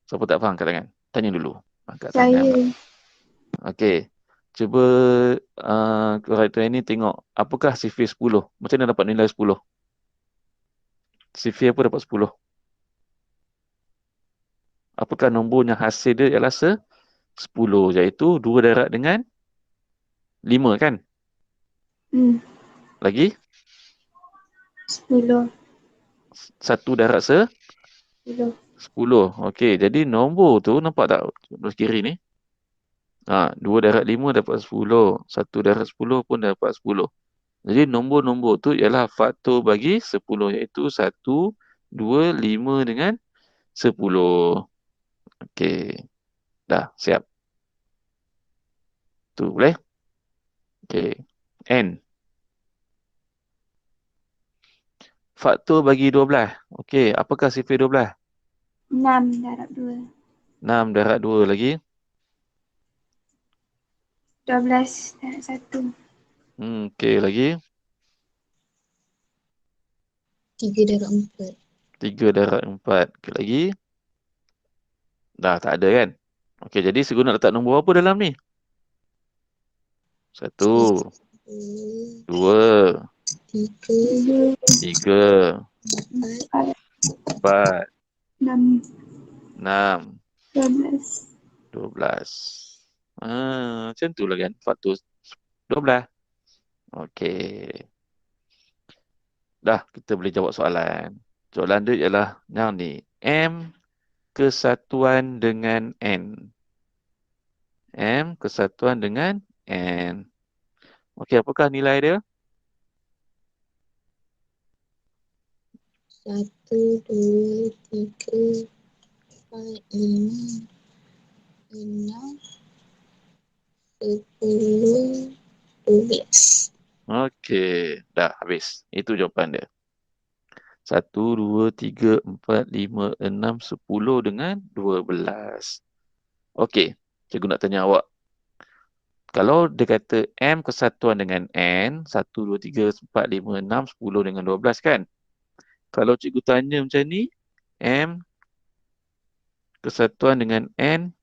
Siapa tak faham kat tangan? Tanya dulu. Angkat tangan pula. Saya. Okey. Cuba karakter ini tengok. Apakah sifir 10? Macam mana dapat nilai 10? Sifir apa dapat 10? Apakah nombor yang hasil dia ialah 10, iaitu 2 darab dengan 5 kan? Lagi 10. 1 darab 10. 10. Okey, jadi nombor tu nampak tak belah kiri ni? 2 darab 5 dapat 10. 1 darab 10 pun dapat 10. Jadi nombor-nombor tu ialah faktor bagi 10, iaitu 1, 2, 5 dengan 10. Okey. Dah, siap. Tu boleh? Okey. N. Faktor bagi 12. Okey, apakah sifir 12? 6 darab 2. 6 darab 2 lagi. 12 darab 1. Okey, lagi. 3 darab 4. 3 darab 4. Okey, lagi. Dah, tak ada kan? Okey, jadi cikgu nak letak nombor apa dalam ni? 1, 2, 3, 3, 4, 4, 6, 6, 12. 12. Macam tu lah kan? Faktor 12. Okey. Dah, kita boleh jawab soalan. Soalan dia ialah yang ni. M kesatuan dengan N. M kesatuan dengan N. Okey, apakah nilai dia? 1, 2, 3, 4, 5, 6, 10, 12. Okey, dah habis. Itu jawapan dia. 1, 2, 3, 4, 5, 6, 10 dengan 12. Okey, cikgu nak tanya awak. Kalau dia kata M kesatuan dengan N, 1, 2, 3, 4, 5, 6, 10 dengan 12 kan? Kalau cikgu tanya macam ni, M kesatuan dengan N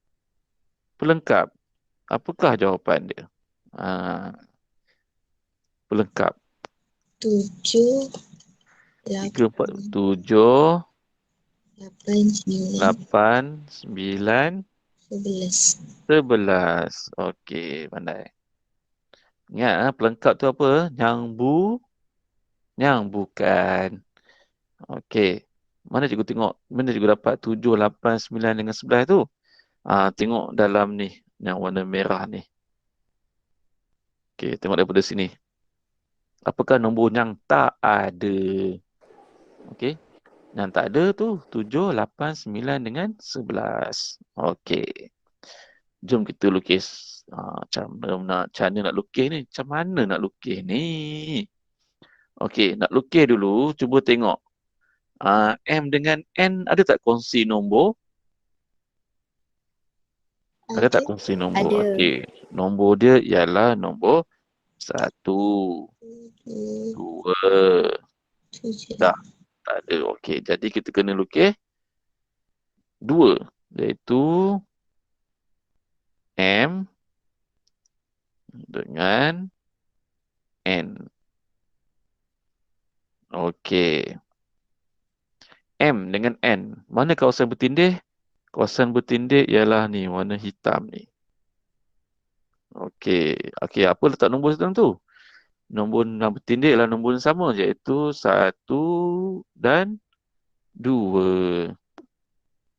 pelengkap. Apakah jawapan dia? Pelengkap. 7, 3, 4, 8, 7, 9, 8, 9, 11. 11. Okey, pandai. Ingat pelengkap tu apa? Yang bukan. Okey. Mana cikgu tengok? Mana cikgu dapat 7, 8, 9 dengan 11 tu? Tengok dalam ni. Yang warna merah ni. Okey, tengok daripada sini. Apakah nombor yang tak ada? Okey. Yang tak ada tu 7, 8, 9 dengan 11. Okey. Jom kita lukis. Macam mana nak lukis ni? Macam mana nak lukis ni? Okey, nak lukis dulu. Cuba tengok. M dengan N ada tak kongsi nombor? Ada Ada. tak kongsi nombor? Ada. Okey. Nombor dia ialah nombor 1, Dua, 2. tujuh. Tak, tak ada. Okey, jadi kita kena lukis 2. Iaitu M dengan N. Okey. M dengan N. Mana kawasan bertindih? Kawasan bertindih ialah ni, warna hitam ni. Okey. Okey, apa letak nombor dalam tu? Nombor yang bertindih ialah nombor yang sama, iaitu 1 dan 2.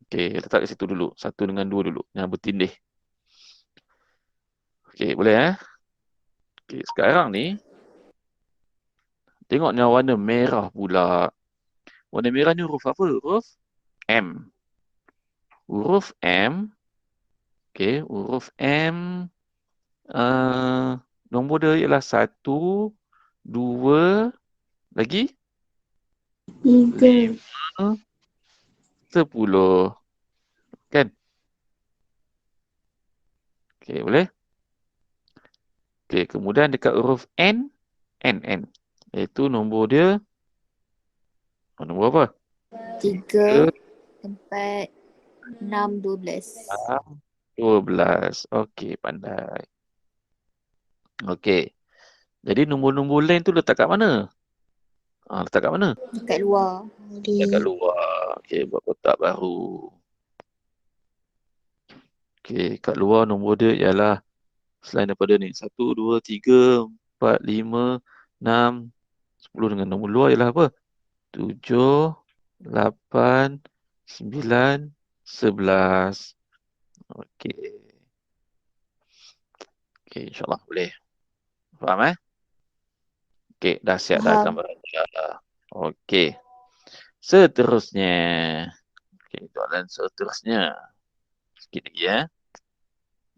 Okey, letak kat situ dulu. 1 dengan 2 dulu. Yang bertindih. Okey, boleh Okey, sekarang ni, tengok yang warna merah pula. Warna merah ni huruf apa? Huruf M. Huruf M. Okey, huruf M. Nombor dia ialah 1, 2, lagi Tiga. 5, 10. Kan? Okey, boleh? Okey, kemudian dekat huruf N, N. Iaitu nombor dia, nombor apa? 3, 4, 6, 12. 12. Okey, pandai. Okey. Jadi nombor-nombor lain tu letak kat mana? Letak kat mana? Dekat luar. Letak kat luar. Okey, buat kotak baru. Okey, kat luar nombor dia ialah selain daripada ni 1, 2, 3, 4, 5, 6, 10 dengan nombor luar ialah apa? 7, 8, 9, 11. Okey. Okey, insyaAllah boleh. Faham Okey, dah siap dah Faham. gambar dia. Okey. Seterusnya. Okey, soalan seterusnya. Sikit lagi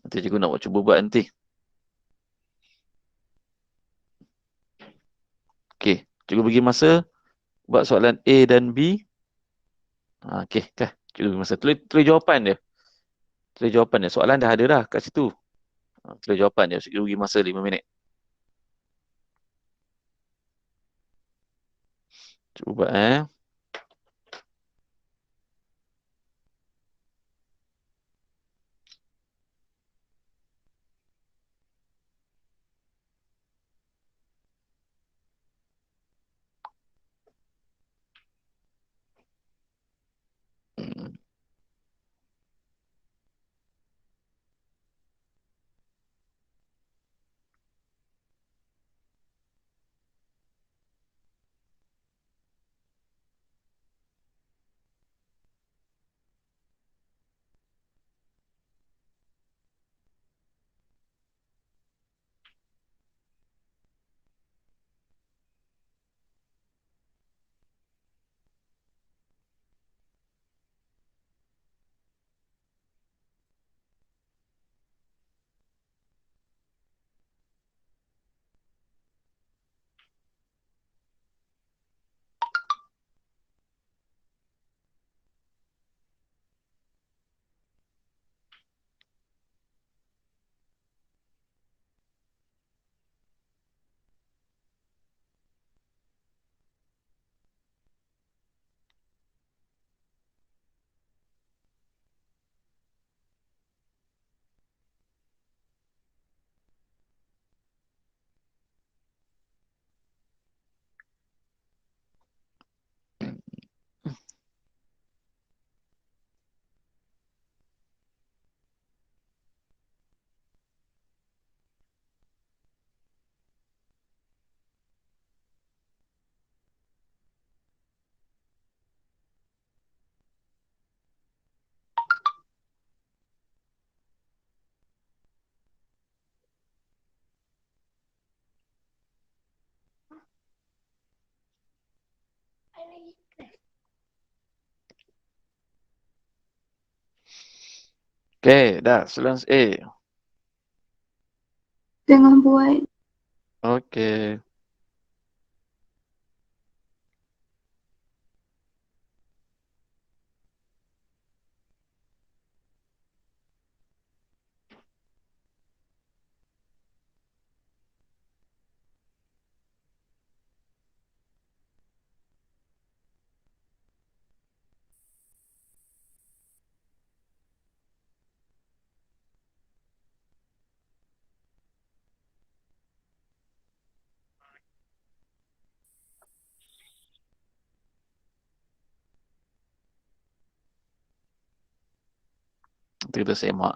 Nanti cikgu nak cuba buat nanti. Okey, cikgu bagi masa buat soalan A dan B. Okey, cikgu bagi masa. Tulis jawapan dia. Tulis jawapan dia. Soalan dah ada dah kat situ. Tulis jawapan dia. Cikgu bagi masa 5 minit. Cuba buat Okey, dah. Soalan A. Jangan buat. Okey. Kita semak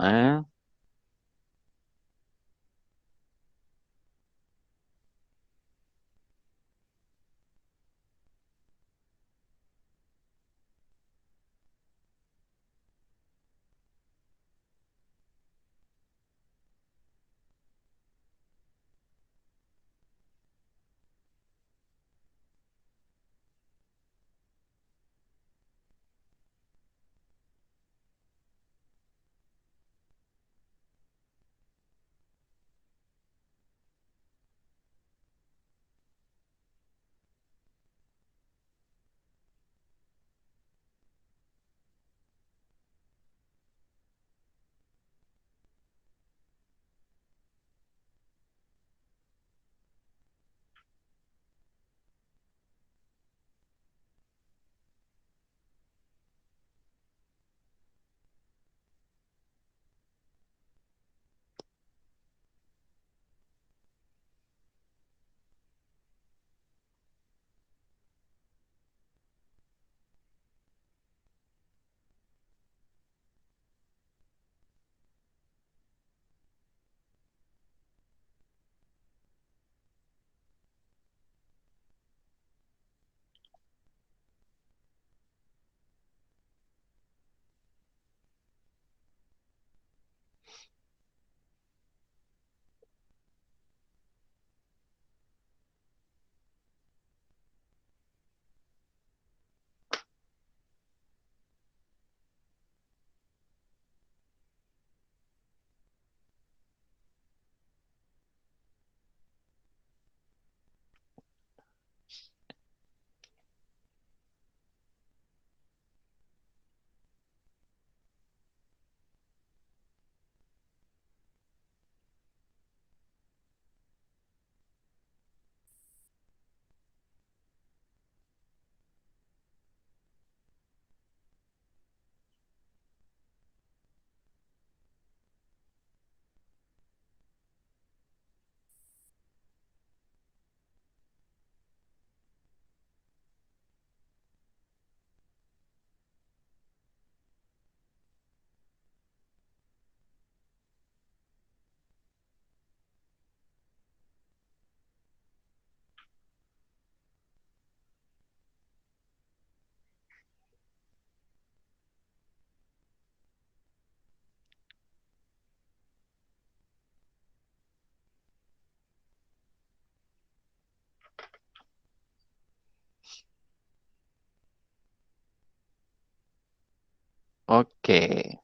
Okey.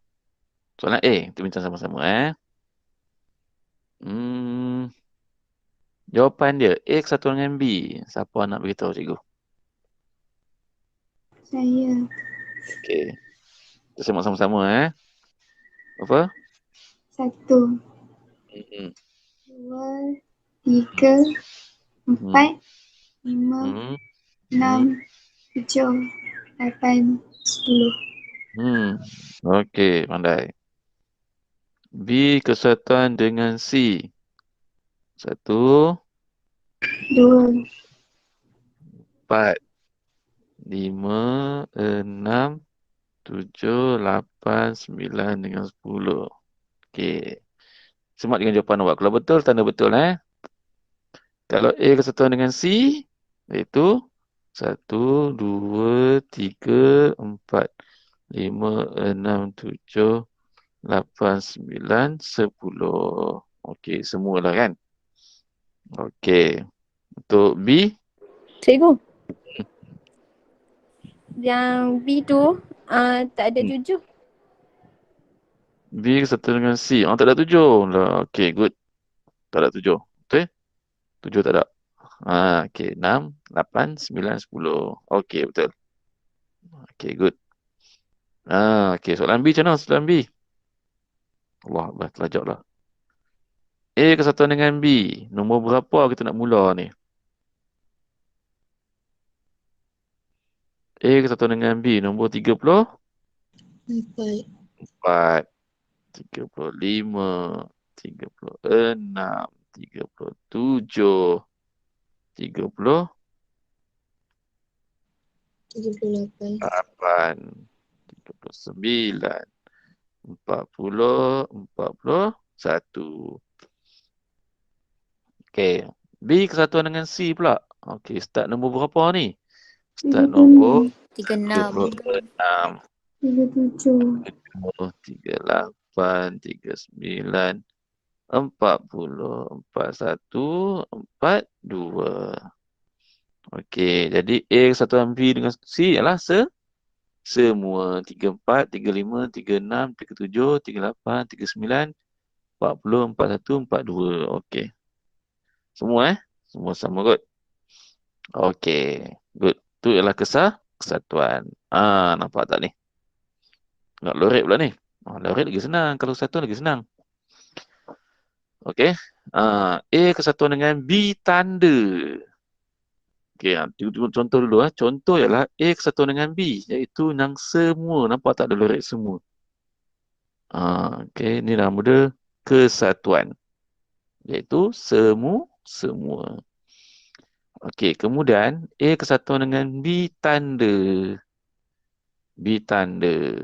Soalan A, kita bincang sama-sama Hmm, jawapan dia A kesatuan dengan B. Siapa nak beritahu cikgu? Saya. Okey. Kita semak sama-sama Apa? 1, Hmm. 2, 3, 4, 5, Hmm. 6, 7, 8, 10. Okey, pandai. B kesatuan dengan C. 1, 2, 4, 5, 6, 7, 8, 9 dengan 10. Okey. Semak dengan jawapan awak. Kalau betul, tanda betul Kalau A kesatuan dengan C, iaitu 1, 2, 3, 4, 5, 6, 7, 8, 9, 10. Okey, semualah kan? Okey. Untuk B, Cikgu, Yang B tu tak ada Hmm. 7. B kesatuan dengan C. Oh, tak ada 7 lah. Okay, good. Tak ada 7. Betul? 7 tak ada. Okay. 6, 8, 9, 10. Okay, betul. Okay, good. Okay. Soalan B macam mana? Soalan B. Allah, terlajak lah. A kesatuan dengan B. Nombor berapa kita nak mula ni? A kesatuan dengan B. Nombor 34, 4. 35, 36, 37, 38, 38. 39, 40, 41. Okey. B kesatuan dengan C pula. Okey, start nombor berapa ni? Start nombor 36. 36, 37. 38, 39, 40, 41, 42. Okey, jadi A kesatuan B dengan C ialah semua. 34, 35, 36, 37, 38, 39, 40, 41, 42. Okey. Semua Semua sama kot. Okey. Good. Tu ialah kesatuan. Nampak tak ni? Nak lorek pula ni. Lorek lagi senang. Kalau kesatuan lagi senang. Okey. A kesatuan dengan B tanda. Okey, contoh dulu. Contoh ialah A kesatuan dengan B. Iaitu yang semua. Nampak tak ada lorek semua? Okey, ni nama dia kesatuan. Iaitu semua. Okey, kemudian A kesatuan dengan B tanda. B tanda.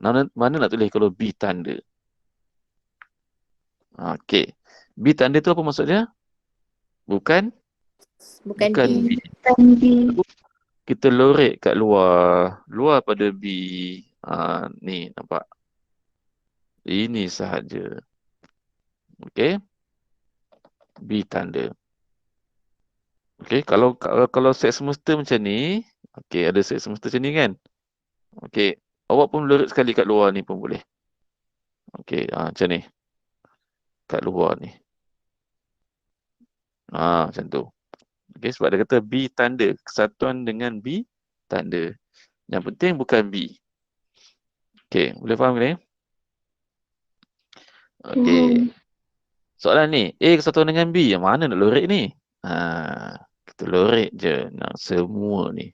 Mana nak tulis kalau B tanda? Okey. B tanda tu apa maksudnya? Bukan Bukan B. B. B. Kita lorek kat luar. Luar pada B. Ni nampak. Ini sahaja. Okey. B tanda. Okey, kalau set semesta macam ni, okey, ada set semesta macam ni kan? Okey, awak pun lorek sekali kat luar ni pun boleh. Okey, macam ni. Kat luar ni. Macam tu. Okey, sebab dia kata B tanda. Kesatuan dengan B tanda. Yang penting bukan B. Okey, boleh faham ke ni? Okey. Soalan ni, A kesatuan dengan B. Yang mana nak lorek ni? Kita lorek je. Nak semua ni.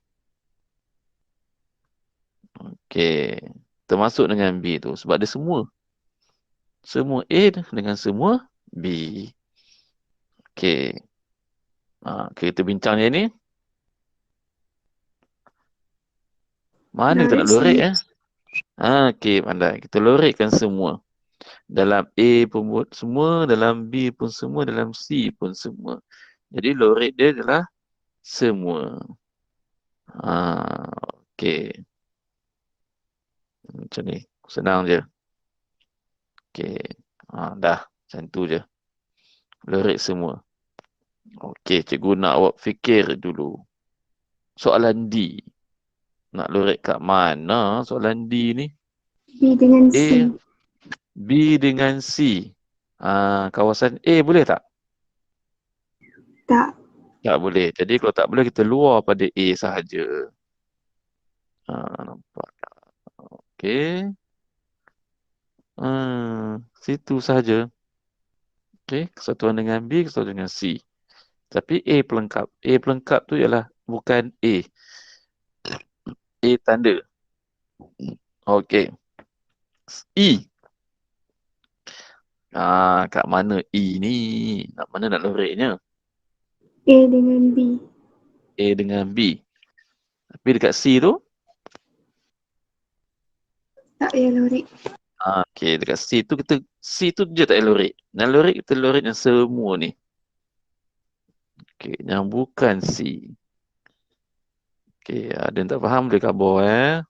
Okey. Termasuk dengan B tu. Sebab dia semua. Semua A dengan semua B. Okey. Kita bincang je ni. Mana kita nak lorek Okey, pandai. Kita lorekkan semua. Dalam A pun semua, dalam B pun semua, dalam C pun semua. Jadi lorek dia adalah semua. Okey. Macam ni. Senang je. Okey. Dah. Macam tu je. Lorek semua. Okey, cikgu nak awak fikir dulu. Soalan D. Nak lorek kat mana soalan D ni? B dengan C. B dengan C. Kawasan A boleh tak? Tak. Tak boleh. Jadi kalau tak boleh, kita luar pada A sahaja. Nampak tak? Okey. Situ sahaja. Okey. Kesatuan dengan B, kesatuan dengan C. Tapi A pelengkap. A pelengkap tu ialah bukan A. A tanda. Okey. E. Kat mana E ni? Mana nak loreknya? A dengan B. A dengan B. Tapi dekat C tu? Tak payah lorek. Okey, dekat C tu C tu je tak payah lorek. Yang lorek kita lorek yang semua ni. Okey, yang bukan C. Okey, ada yang tak faham boleh khabar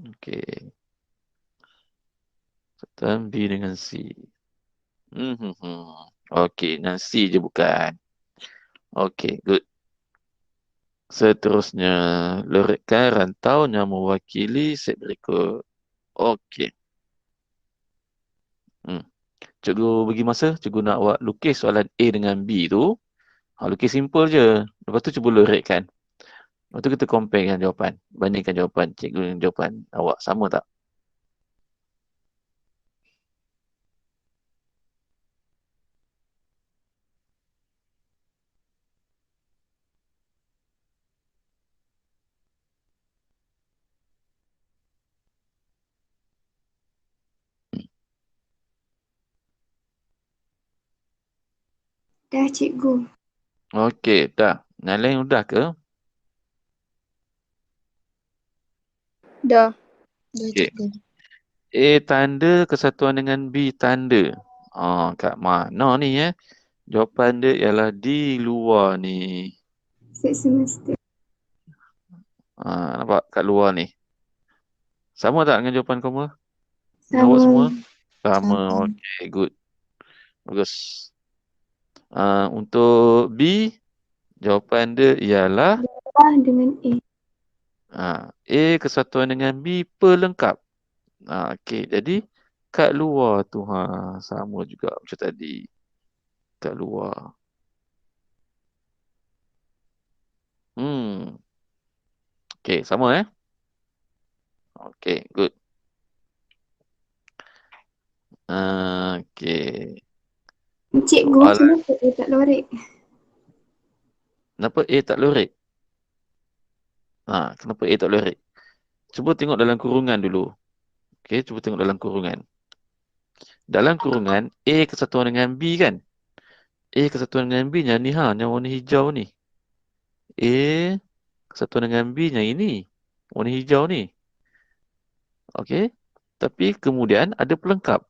Okey. Kesatuan B dengan C. Okey, yang C je bukan. Okey, good. Seterusnya, lurikkan rantau yang mewakili set berikut. Okey. Hmm. Cikgu bagi masa, cikgu nak awak lukis soalan A dengan B tu. Lukis simple je. Lepas tu cuba lurikkan. Lepas tu kita comparekan jawapan. Bandingkan jawapan cikgu dengan jawapan awak. Sama tak? Dah cikgu. Okey, dah. Yang lain sudah ke? Dah. Dah Okey. cikgu. A tanda kesatuan dengan B tanda. Kat mana ni ya? Jawapan dia ialah di luar ni. Set semester. Nampak kat luar ni. Sama tak dengan jawapan kamu? Dengan awak Sama. semua? Sama. Sama. Okey, good. Bagus. Untuk B, jawapan dia ialah Dengan A. A kesatuan dengan B pelengkap. Okey, jadi kat luar tu sama juga macam tadi. Kat luar. Hmm. Okey, sama Okey, good. Okey. Cikgu, Soalan, kenapa A tak lorek? kenapa A tak lurik? Kenapa A tak lurik? Cuba tengok dalam kurungan dulu. Okey, cuba tengok dalam kurungan. Dalam kurungan, A kesatuan dengan B kan? A kesatuan dengan B yang ni yang warna hijau ni. A kesatuan dengan B yang ini. Warna hijau ni. Okey. Tapi kemudian ada pelengkap.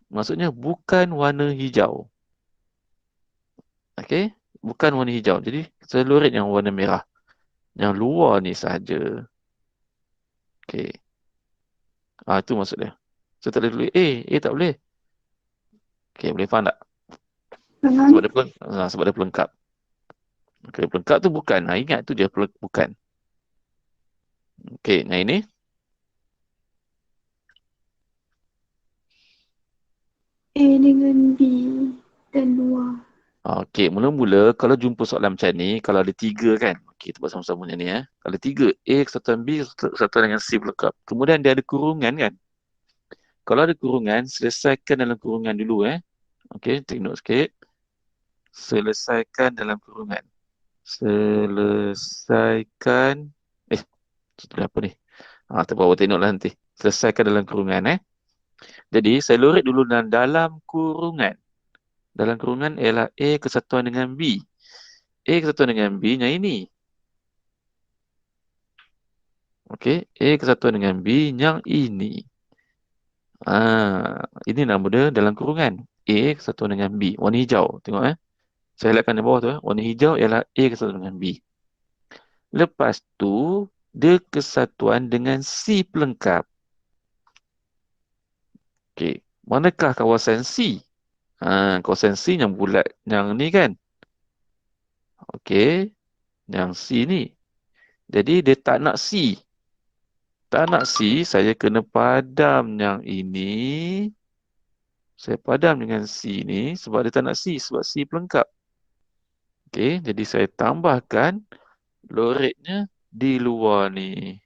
Maksudnya bukan warna hijau. Okey. Bukan warna hijau. Jadi selurit yang warna merah. Yang luar ni sahaja. Okey. Itu maksud dia. So tak boleh tulis A. A tak boleh. Okey, boleh faham tak? Sebab Faham? dia sebab dia pelengkap. Okey, pelengkap tu bukan. Ingat tu dia bukan. Okey, yang ini. A dengan B dan luar. Okey, mula-mula kalau jumpa soalan macam ni, kalau ada tiga kan. Okey, kita buat sama-sama ni Kalau ada tiga, A kesatuan B kesatuan dengan C pelengkap. Kemudian dia ada kurungan kan. Kalau ada kurungan, selesaikan dalam kurungan dulu Okey, take note sikit. Selesaikan dalam kurungan. Selesaikan. Sudah apa ni? Terbawa tengok lah nanti. Selesaikan dalam kurungan Jadi, saya lurit dulu dalam kurungan. Dalam kurungan ialah A kesatuan dengan B. A kesatuan dengan B yang ini. Okey, A kesatuan dengan B yang ini. Ini nama dia dalam kurungan. A kesatuan dengan B. Warna hijau. Tengok Saya highlightkan di bawah tu Warna hijau ialah A kesatuan dengan B. Lepas tu, dia kesatuan dengan C pelengkap. Okey, manakah kawasan C? Kawasan C yang bulat. Yang ni kan? Okey, yang C ni. Jadi, dia tak nak C. Tak nak C, saya kena padam yang ini. Saya padam dengan C ni sebab dia tak nak C. Sebab C pelengkap. Okey, jadi saya tambahkan loretnya di luar ni.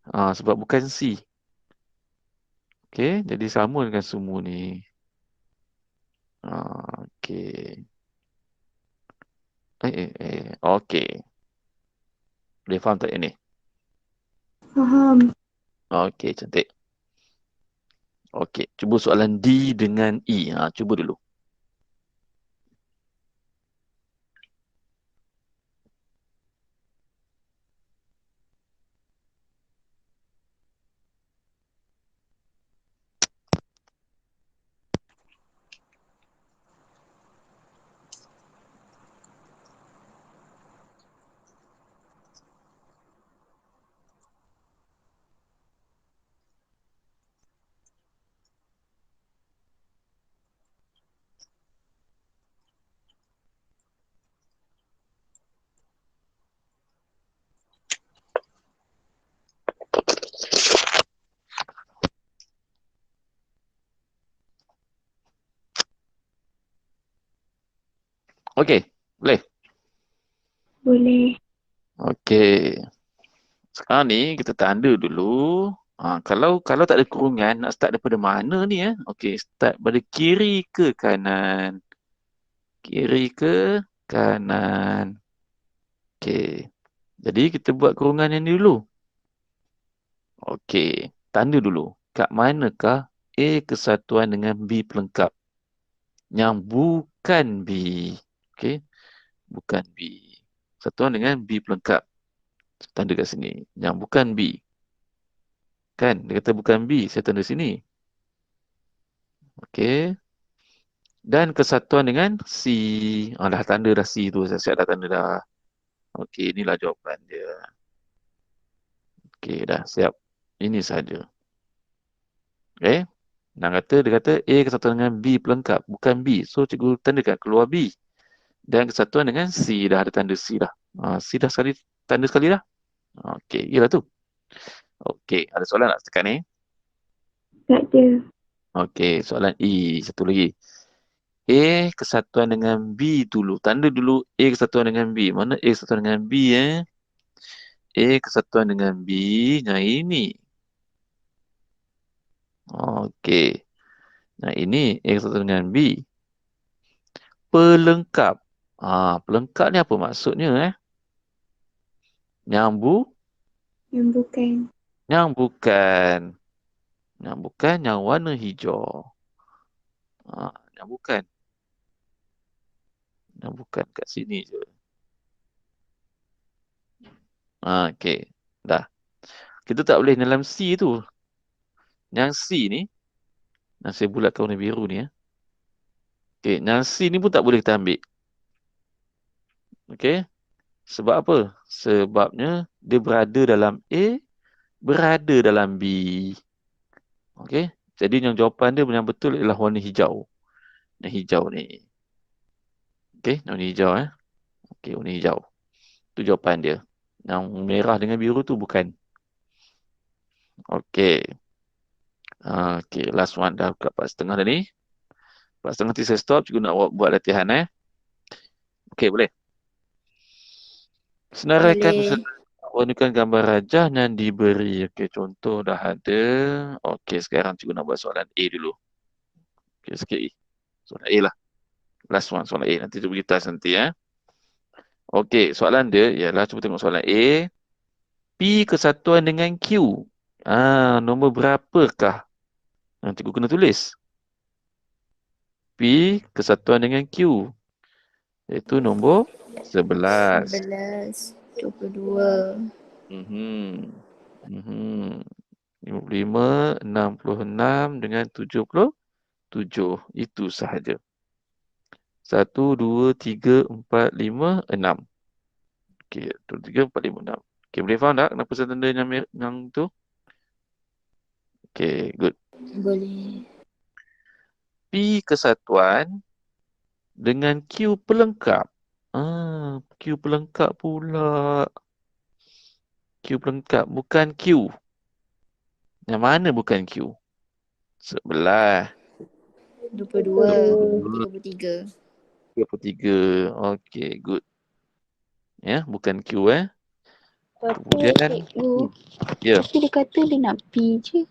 Sebab bukan C. Okey, jadi sama dengan semua ni. Okey. Okey. Boleh faham tak ini? Faham. Okey, cantik. Okey, cuba soalan D dengan E. Cuba dulu. Okey, boleh? Boleh. Okey. Sekarang ni kita tanda dulu. Kalau tak ada kurungan, nak start daripada mana ni ya? Okey, start pada kiri ke kanan? Kiri ke kanan? Okey. Jadi kita buat kurungan yang ni dulu. Okey, tanda dulu. Kat manakah A kesatuan dengan B pelengkap? Yang bukan B. Okey, bukan B. Satuan dengan B pelengkap. Tanda kat sini. Yang bukan B. Kan? Dia kata bukan B. Saya tanda sini. Okey. Dan kesatuan dengan C. Dah tanda dah C tu. Saya siap dah tanda dah. Okey, inilah jawapan dia. Okey, dah siap. Ini saja. Okey. Dia kata A kesatuan dengan B pelengkap. Bukan B. So, cikgu tandakan keluar B. Dan kesatuan dengan C. Dah ada tanda C dah. C dah sekali. Tanda sekali dah. Okey, ialah tu. Okey, ada soalan tak setakat ni? Tak ada. Okey, soalan E. Satu lagi. A kesatuan dengan B dulu. Tanda dulu A kesatuan dengan B. Mana A kesatuan dengan B A kesatuan dengan B. Yang ini. Okey. Yang ini A kesatuan dengan B. Pelengkap. Pelengkap ni apa maksudnya Yang Yang bukan. bukan. Yang bukan yang warna hijau. Yang bukan. Yang bukan kat sini je. Okey. Dah. Kita tak boleh dalam C tu. Yang C ni. Yang saya bulatkan warna biru ni Okey. Yang C ni pun tak boleh kita ambil. Okey. Sebab apa? Sebabnya dia berada dalam A. Berada dalam B. Okey. Jadi yang jawapan dia yang betul ialah warna hijau. Yang hijau ni. Okey. Yang warna hijau Okey. Warna hijau. Itu jawapan dia. Yang merah dengan biru tu bukan. Okey. Okey. Last one. Dah buka 4.5 dah ni. 4.5 nanti saya stop. Cikgu nak buat latihan Okey. Boleh? Senaraikan Boleh. warnakan gambar rajah yang diberi. Okey. Contoh dah ada. Okey. Sekarang cikgu nak buat soalan A dulu. Okey. Sikit A. Soalan A lah. Last one. Soalan A. Nanti cikgu beritahu nanti Okey. Soalan dia ialah. Cuba tengok soalan A. P kesatuan dengan Q. Nombor berapakah? Nanti cikgu kena tulis. P kesatuan dengan Q. Iaitu nombor 11. 11, 22. 55, 66 dengan 77. Itu sahaja. 1, 2, 3, 4, 5, 6. Okey, 1, 2, 3, 4, 5, 6. Okey, boleh faham tak kenapa saya tanda yang tu? Okey, good. Boleh. P kesatuan dengan Q pelengkap. Q pelengkap pula. Q pelengkap, bukan Q. Yang mana bukan Q? 11. 22, 33. 33. Okey, good. Ya, bukan Q Tapi Kemudian, cikgu, ya, tapi dia kata dia nak P je. dia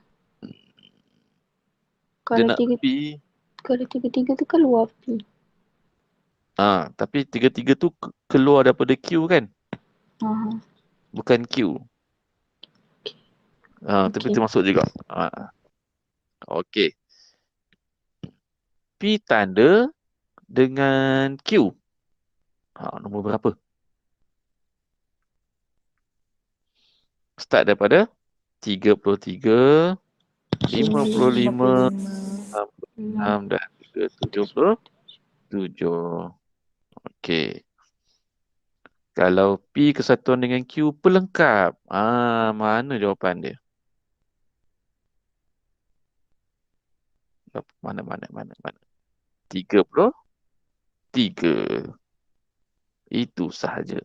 Kalau nak tiga, P. kalau tiga-tiga tu keluar P. Tapi tiga-tiga tu keluar daripada Q kan? Aha. Bukan Q. Tapi Okey. termasuk juga. Okey. P tanda dengan Q. Nombor berapa? Start daripada 33, 55, 66 dan juga 77. Okey. Kalau P kesatuan dengan Q pelengkap. Mana jawapan dia? Mana. 33. Itu sahaja.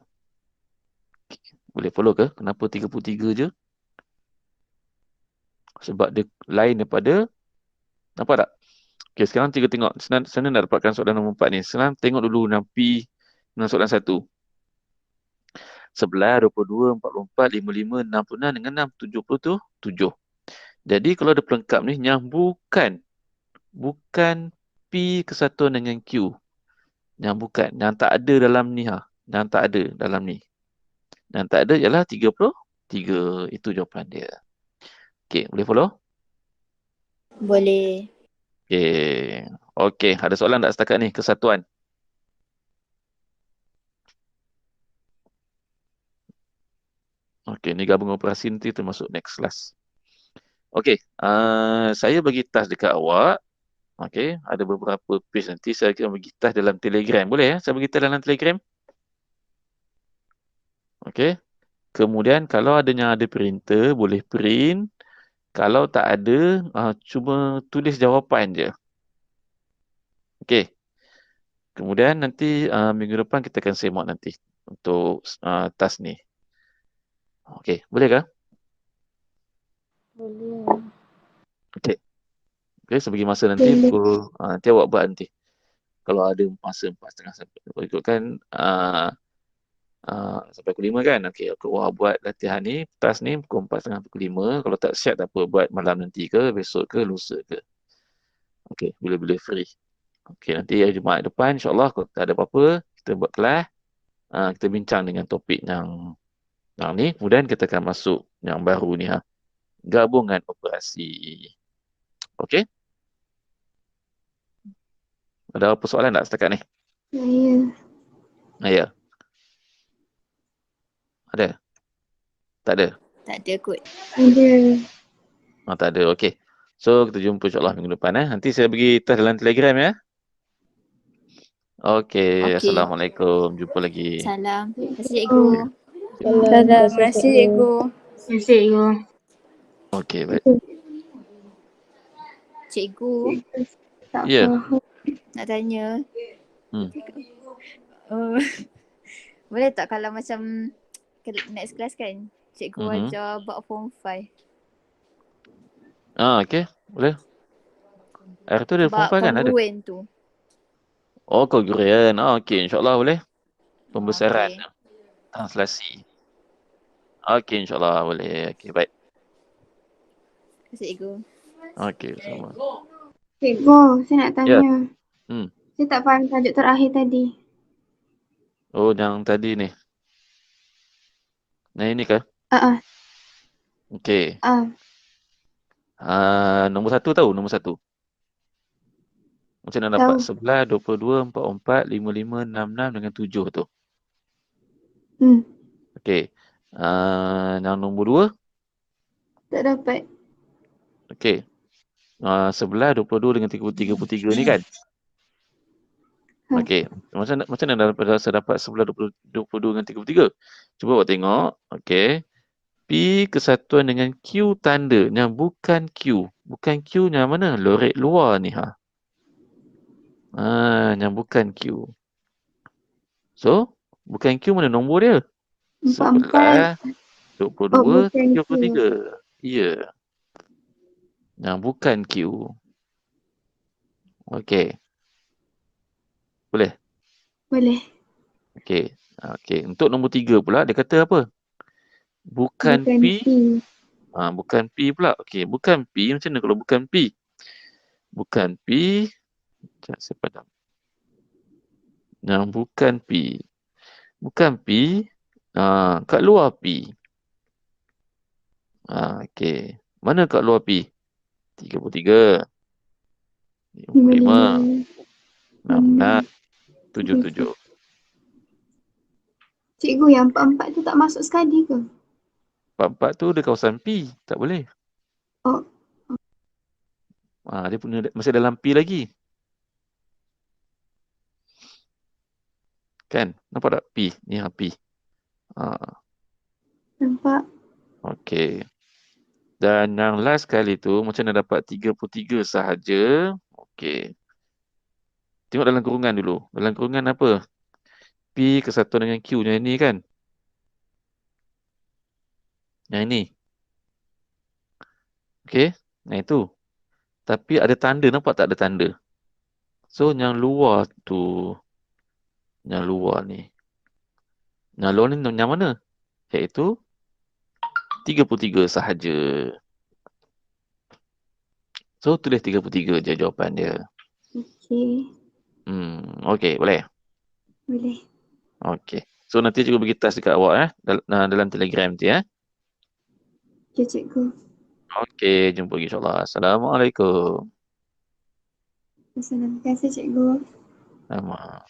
Boleh follow ke? Kenapa 33 je? Sebab dia lain daripada, nampak tak? Okey, sekarang kita tengok. Sana nak dapatkan soalan nombor 4 ni. Sekarang tengok dulu P dengan soalan 1. 11, 22, 44, 55, 66 dengan 6, 77. Jadi kalau ada pelengkap ni yang bukan P kesatuan dengan Q. Yang bukan, yang tak ada dalam ni ha. Yang tak ada dalam ni. Yang tak ada ialah 33. Itu jawapan dia. Okey, boleh follow? Boleh. Okey. Okey, ada soalan tak setakat ni kesatuan? Okey, ni gabungan operasi nanti termasuk next class. Okey, saya bagi task dekat awak. Okey, ada beberapa page nanti saya akan bagi task dalam Telegram. Boleh ya? Saya bagi task dalam Telegram? Okey. Kemudian kalau ada printer, boleh print. Kalau tak ada, cuma tulis jawapan je. Okey. Kemudian nanti minggu depan kita akan semak nanti untuk task ni. Okey, boleh ke? Boleh. Okey. Okey, sebagi masa nanti Boleh. pukul nanti awak buat nanti. Kalau ada masa 4:30 sampai ikutkan sampai pukul 5 kan. Okey, awak buat latihan ni, task ni pukul 4:30 pukul 5. Kalau tak siap tak apa, buat malam nanti ke, besok ke, lusa ke. Okey, bila-bila free. Okey, nanti hari Jumaat depan insya-Allah kalau tak ada apa-apa, kita buat kelas. Kita bincang dengan topik yang ni. Kemudian kita akan masuk yang baru ni ha. Gabungan operasi. Okey? Ada apa soalan tak setakat ni? Ya. Ya. Ada? Tak ada? Tak ada kot. Ada. Tak ada. Okey. So, kita jumpa insya-Allah minggu depan. Nanti saya bagi task dalam Telegram ya. Okey. Okey. Assalamualaikum. Jumpa lagi. Salam. Terima kasih cikgu. Salam. Terima kasih cikgu. Terima kasih, cikgu. Okey, baik. Cikgu, Tak Ya. faham. nak tanya. Hmm. Boleh tak kalau macam next class kan, cikgu Mhm. ajar buat form 5. Okey. Boleh. Hari tu ada form Buat 5 kan? Ada. kongruen tu. Oh, kongruent. Okey. InsyaAllah boleh. Pembesaran. Okey. Translasi. Okey, insyaAllah boleh. Okey, baik. Terima kasih cikgu. Okey, sama. Cikgu, saya nak tanya. Hmm. Saya tak faham tajuk terakhir tadi. Oh, yang tadi ni. Yang ini ke? Okey. Nombor 1 tahu? Nombor 1. Macam mana dapat Tahu. 11, 22, 44, 55, 66 dengan 7 tu. Okey. Yang nombor 2. Tak dapat. Okey. 11, 22 dengan 33 ni kan? Okey. Macam mana saya dapat 11, 22 dengan 33? Cuba awak tengok. Okey. P kesatuan dengan Q tanda yang bukan Q. Bukan Q yang mana? Lorek luar ni ha. Yang bukan Q. So, bukan Q mana nombor dia? 44. 11, 22, bukan 33. Ya. Yang bukan Q. Okey. Boleh? Boleh. Okey. Okey. Untuk nombor 3 pula, dia kata apa? Bukan P. Bukan P pula. Okey. Bukan P. Macam mana kalau bukan P? Bukan P. Sekejap, saya padam. Yang bukan P. Bukan P. Kat luar P. Okey. Mana kat luar P? 33. 55. 66. 77. Cikgu, yang 44 tu tak masuk sekali ke? 44 tu dia kawasan P. Tak boleh. Oh. Dia punya masih dalam P lagi. Kan? Nampak tak? P. Ni P. Nampak. Okey. Dan yang last kali tu macam mana dapat 33 sahaja. Okey. Tengok dalam kurungan dulu. Dalam kurungan apa? P kesatuan dengan Q. Yang ini kan? Yang ini. Okey. Nah itu. Tapi ada tanda. Nampak tak ada tanda? So, yang luar tu, yang luar ni. Yang luar ni yang mana? Iaitu 33 sahaja. So, tulis 33 je jawapan dia. Okey. Okey, boleh? Boleh. Okey. So, nanti cikgu bagi task dekat awak dalam Telegram tu ya. Okey, cikgu. Okey, jumpa lagi insyaAllah. Assalamualaikum. Terima kasih, cikgu. Sama.